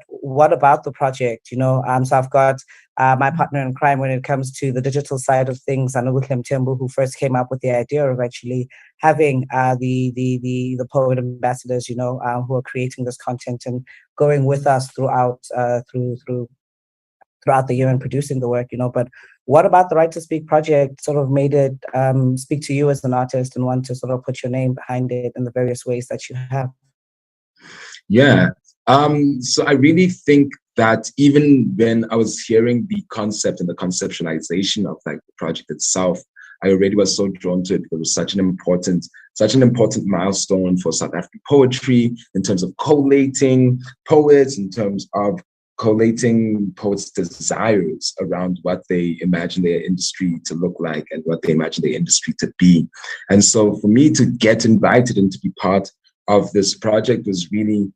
what about the project, so I've got my partner in crime when it comes to the digital side of things, Anogutle Mthembu, who first came up with the idea of actually having the poet ambassadors, who are creating this content and going with us throughout the year and producing the work, but what about the Right to Speak project sort of made it speak to you as an artist and want to sort of put your name behind it in the various ways that you have? Yeah, So I really think that even when I was hearing the concept and the conceptualization of like the project itself, I already was so drawn to it because it was such an important milestone for South African poetry in terms of collating poets, in terms of collating poets' desires around what they imagine their industry to look like and what they imagine their industry to be. And so for me to get invited and to be part of this project was really,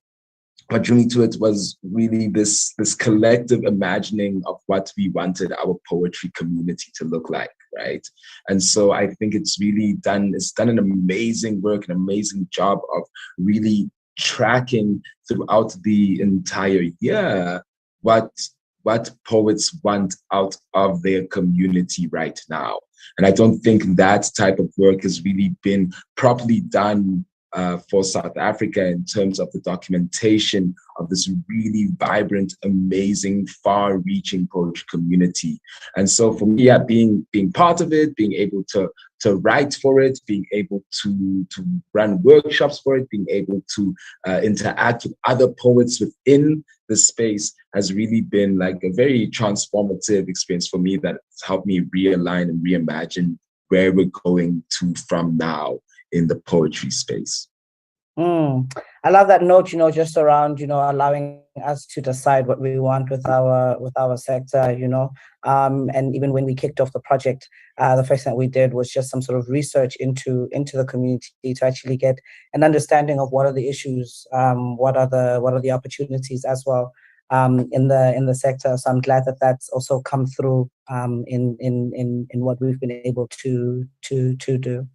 what drew me to it was really this collective imagining of what we wanted our poetry community to look like, right? And so I think it's done an amazing work, an amazing job of really tracking throughout the entire year what poets want out of their community right now. And I don't think that type of work has really been properly done for South Africa in terms of the documentation of this really vibrant, amazing, far-reaching poetry community. And so for me, yeah, being part of it, being able to write for it, being able to run workshops for it, being able to interact with other poets within the space has really been like a very transformative experience for me that's helped me realign and reimagine where we're going to from now in the poetry space. I love that note, just around, allowing us to decide what we want with our sector, and even when we kicked off the project, the first thing that we did was just some sort of research into the community to actually get an understanding of what are the issues, what are the opportunities as well, in the sector. So I'm glad that that's also come through in what we've been able to do.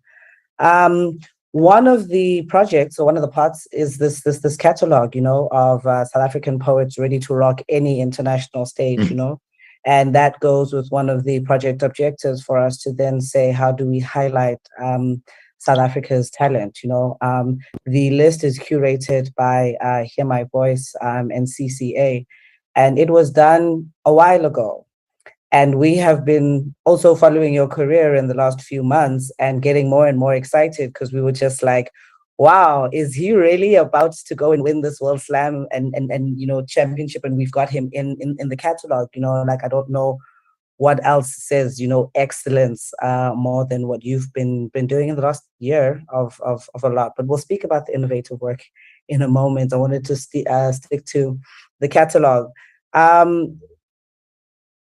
One of the projects, or one of the parts, is this catalog, of South African poets ready to rock any international stage, and that goes with one of the project objectives for us to then say, how do we highlight South Africa's talent? The list is curated by Hear My Voice and CCA, and it was done a while ago. And we have been also following your career in the last few months and getting more and more excited, because we were just like, wow, is he really about to go and win this World Slam and championship? And we've got him in the catalog, I don't know what else says, excellence more than what you've been doing in the last year of a lot. But we'll speak about the innovative work in a moment. I wanted to stick to the catalog.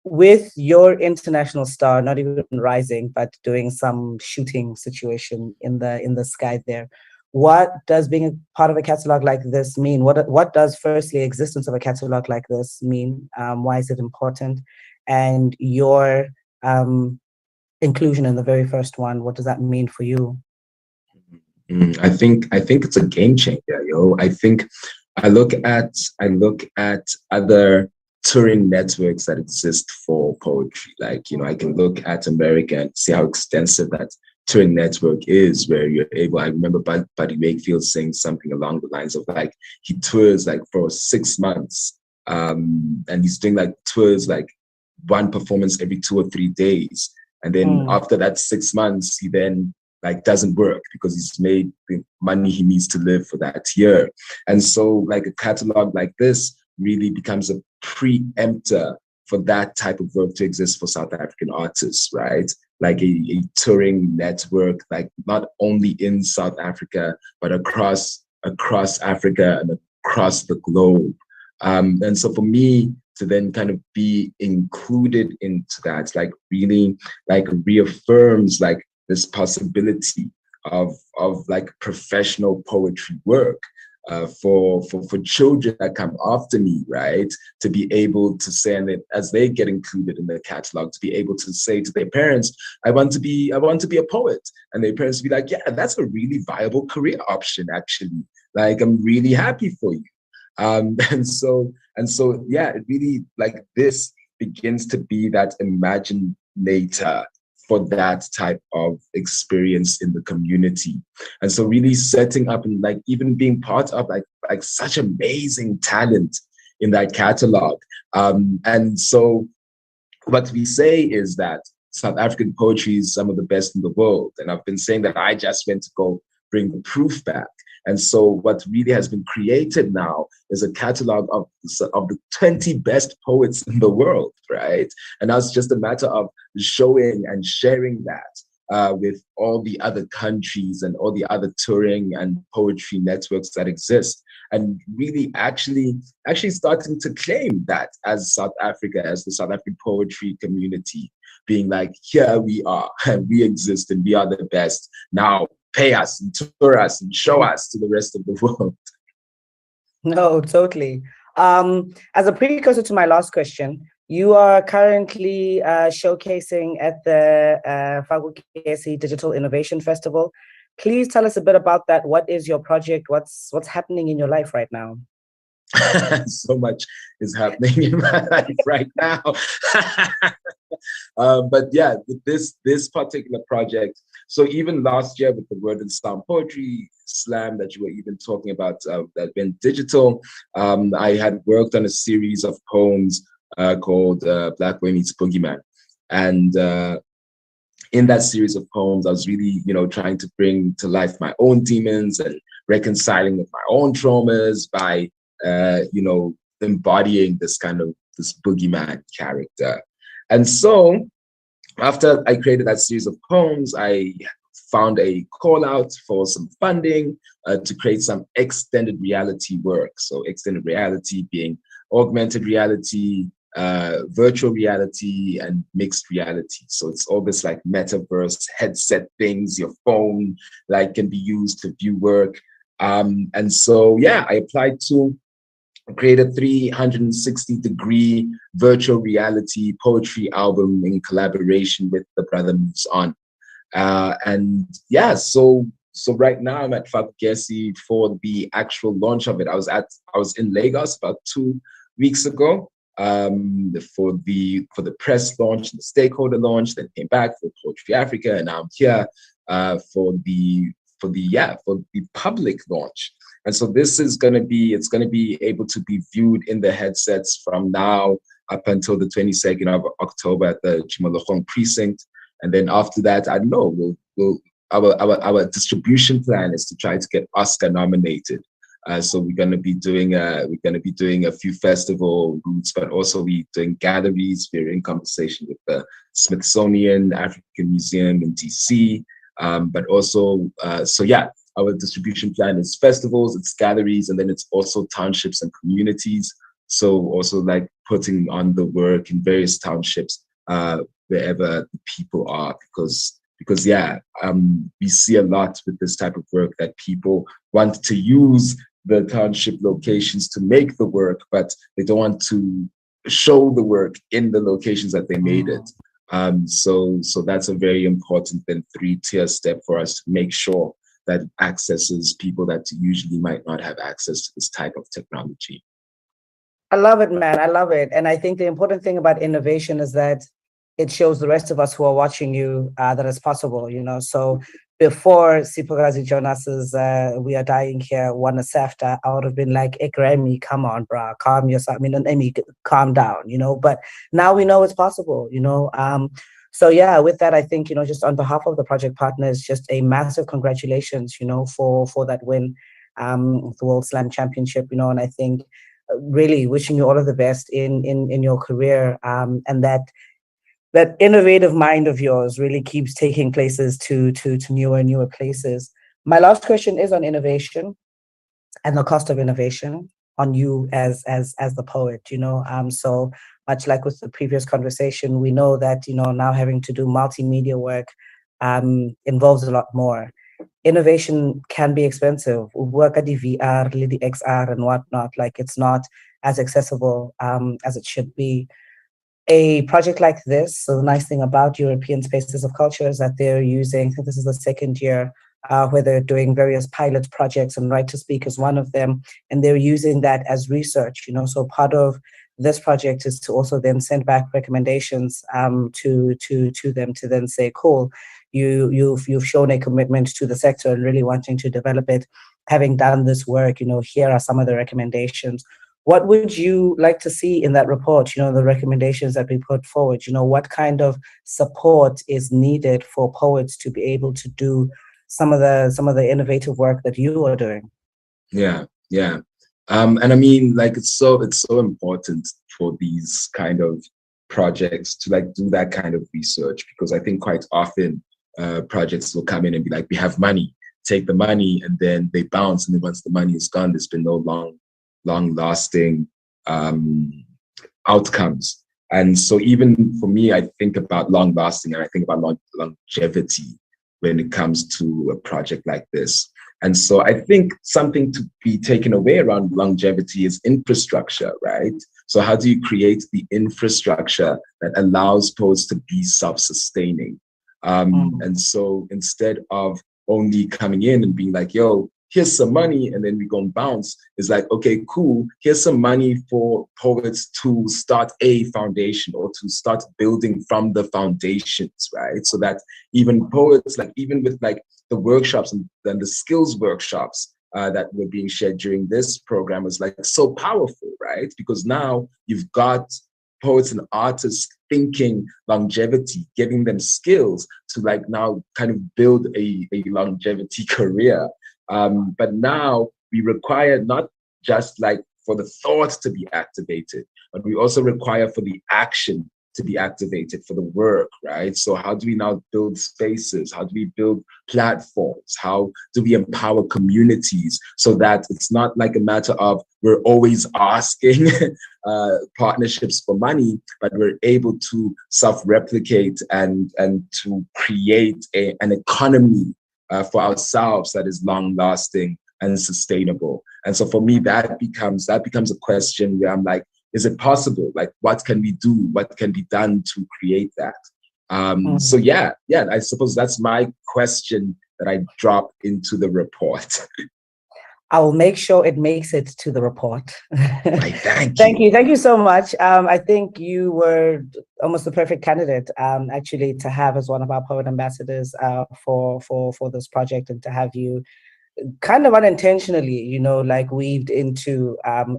With your international star, not even rising, but doing some shooting situation in the sky there, what does being a part of a catalog like this mean? What does, firstly, existence of a catalog like this mean? Why is it important? And your inclusion in the very first one, what does that mean for you? I think it's a game changer, yo. I think I look at other touring networks that exist for poetry. Like, I can look at America and see how extensive that touring network is, where you're able, I remember Buddy Wakefield saying something along the lines of like, he tours like for 6 months, and he's doing like tours, like one performance every 2 or 3 days. And then after that 6 months, he then like doesn't work because he's made the money he needs to live for that year. And so like a catalog like this really becomes a preemptor for that type of work to exist for South African artists, right? Like a touring network, like not only in South Africa, but across Africa and across the globe. And so for me to then kind of be included into that, like really like reaffirms like this possibility of like professional poetry work. For children that come after me, right, to be able to say, and as they get included in the catalog, to be able to say to their parents, I want to be a poet, and their parents be like, yeah, that's a really viable career option, actually. Like, I'm really happy for you. And so yeah, it really like this begins to be that imaginator for that type of experience in the community. And so really setting up and like even being part of like such amazing talent in that catalog. And so what we say is that South African poetry is some of the best in the world. And I've been saying that I just went to go bring the proof back. And so what really has been created now is a catalog of the 20 best poets in the world, right? And now it's just a matter of showing and sharing that with all the other countries and all the other touring and poetry networks that exist, and really actually starting to claim that as South Africa, as the South African poetry community, being like, here we are, and we exist, and we are the best. Now pay us and tour us and show us to the rest of the world. No, totally. As a precursor to my last question, you are currently showcasing at the Faku Kesi Digital Innovation Festival. Please tell us a bit about that. What is your project? What's happening in your life right now? So much is happening in my life right now. But yeah, this particular project. So even last year with the Word and Sound Poetry Slam that you were even talking about, that went digital, I had worked on a series of poems called Black Boy Meets Boogeyman. And in that series of poems, I was really, trying to bring to life my own demons and reconciling with my own traumas by, embodying this boogeyman character. And so after I created that series of poems, I found a call out for some funding to create some extended reality work. So extended reality being augmented reality, virtual reality, and mixed reality. So it's all this like metaverse headset things, your phone can be used to view work. And so, yeah, I applied to create a 360-degree virtual reality poetry album in collaboration with the Brother Moves On. And yeah, so right now I'm at Faku Kesi for the actual launch of it. I was in Lagos about 2 weeks ago for the press launch and the stakeholder launch, then came back for Poetry Africa, and now I'm here for the public launch. And so this is going to be able to be viewed in the headsets from now up until the 22nd of October at the Chimologong precinct. And then after that, I don't know, our distribution plan is to try to get Oscar nominated. So we're going to be doing a few festival routes, but also we're doing galleries. We're in conversation with the Smithsonian African Museum in DC. But also, so yeah, our distribution plan is festivals, it's galleries, and then it's also townships and communities. So also like putting on the work in various townships wherever the people are, because yeah, we see a lot with this type of work that people want to use the township locations to make the work, but they don't want to show the work in the locations that they made it. So that's a very important then 3-tier step for us to make sure that accesses people that usually might not have access to this type of technology. I love it, man. I love it. And I think the important thing about innovation is that it shows the rest of us who are watching you that it's possible, So before Siphokazi Jonas's We Are Dying Here won a SAFTA, I would have been like, hey, Grammy, come on, bro, calm yourself. Emmy, calm down, But now we know it's possible, So yeah, with that, I think, just on behalf of the project partners, just a massive congratulations, for that win, the World Slam Championship, and I think really wishing you all of the best in your career, and that innovative mind of yours really keeps taking places to newer and newer places. My last question is on innovation and the cost of innovation on you as the poet, so much like with the previous conversation, we know that, now having to do multimedia work involves a lot more. Innovation can be expensive. Work at the VR, the XR and whatnot, it's not as accessible as it should be. A project like this, so the nice thing about European Spaces of Culture is that they're using, I think this is the second year, where they're doing various pilot projects, and Right to Speak is one of them, and they're using that as research, so part of this project is to also then send back recommendations to them to then say, cool, you've shown a commitment to the sector and really wanting to develop it. Having done this work, here are some of the recommendations. What would you like to see in that report, the recommendations that we put forward? What kind of support is needed for poets to be able to do some of the innovative work that you are doing. Yeah, yeah. And I mean, like, it's so important for these kind of projects to like do that kind of research, because I think quite often projects will come in and be like, we have money, take the money, and then they bounce, and then once the money is gone, there's been no long lasting outcomes. And so even for me, I think about long lasting, and I think about longevity when it comes to a project like this. And so I think something to be taken away around longevity is infrastructure, right? So how do you create the infrastructure that allows poets to be self-sustaining? And so instead of only coming in and being like, yo, here's some money, and then we go and bounce, it's like, okay, cool, here's some money for poets to start a foundation or to start building from the foundations, right? So that even poets, like even with like the workshops and then the skills workshops that were being shared during this program was like so powerful, right? Because now you've got poets and artists thinking longevity, giving them skills to like now kind of build a longevity career. But now we require not just like for the thoughts to be activated, but we also require for the action to be activated, for the work, right? So how do we now build spaces? How do we build platforms? How do we empower communities so that it's not like a matter of we're always asking partnerships for money, but we're able to self-replicate and to create an economy for ourselves that is long-lasting and sustainable. And so for me, that becomes a question where I'm like, is it possible? Like, what can we do? What can be done to create that? So yeah, I suppose that's my question that I drop into the report. I will make sure it makes it to the report. Right, thank you. Thank you so much. I think you were almost the perfect candidate, actually, to have as one of our poet ambassadors for this project, and to have you kind of unintentionally, you know, like weaved into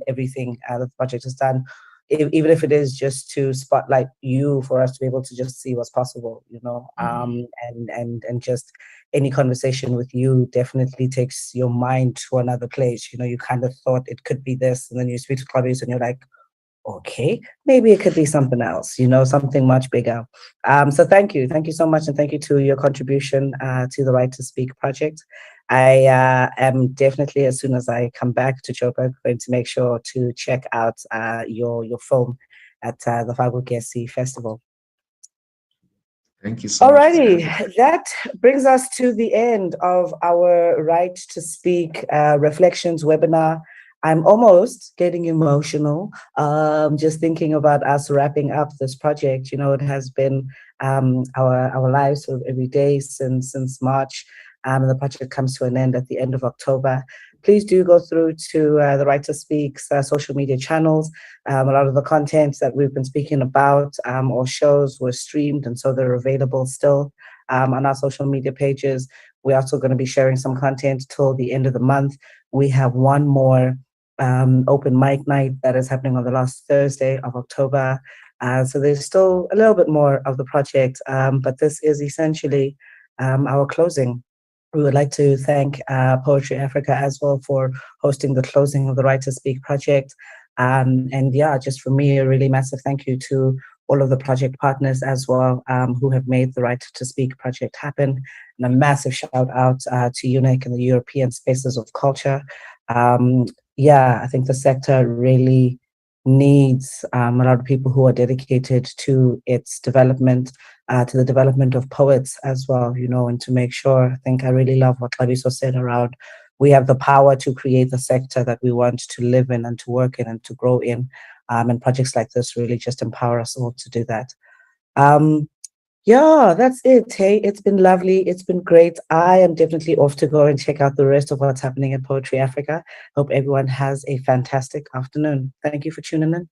everything that the project has done, even if it is just to spotlight you, for us to be able to just see what's possible, you know, and just any conversation with you definitely takes your mind to another place. You know, you kind of thought it could be this, and then you speak to Claudius and you're like, okay, maybe it could be something else, you know, something much bigger. So thank you so much, and thank you to your contribution to the Right to Speak project. I am definitely, as soon as I come back to Joburg, going to make sure to check out your film at the Fagogesi Festival. Thank you so much. Alrighty, that brings us to the end of our Right to Speak Reflections webinar. I'm almost getting emotional just thinking about us wrapping up this project. You know, it has been our lives sort of every day since March, and the project comes to an end at the end of October. Please do go through to the Right to Speak's social media channels. A lot of the content that we've been speaking about or shows were streamed, and so they're available still on our social media pages. We're also going to be sharing some content till the end of the month. We have one more open mic night that is happening on the last Thursday of October. So there's still a little bit more of the project, but this is essentially our closing. We would like to thank Poetry Africa as well for hosting the closing of the Right to Speak project. And yeah, just for me, a really massive thank you to all of the project partners as well who have made the Right to Speak project happen. And a massive shout out to UNEC and the European Spaces of Culture. Yeah, I think the sector really needs a lot of people who are dedicated to its development, to the development of poets as well, you know, and to make sure, I think I really love what Claviso said around, we have the power to create the sector that we want to live in and to work in and to grow in. And projects like this really just empower us all to do that. Yeah, that's it. Hey, it's been lovely. It's been great. I am definitely off to go and check out the rest of what's happening at Poetry Africa. Hope everyone has a fantastic afternoon. Thank you for tuning in.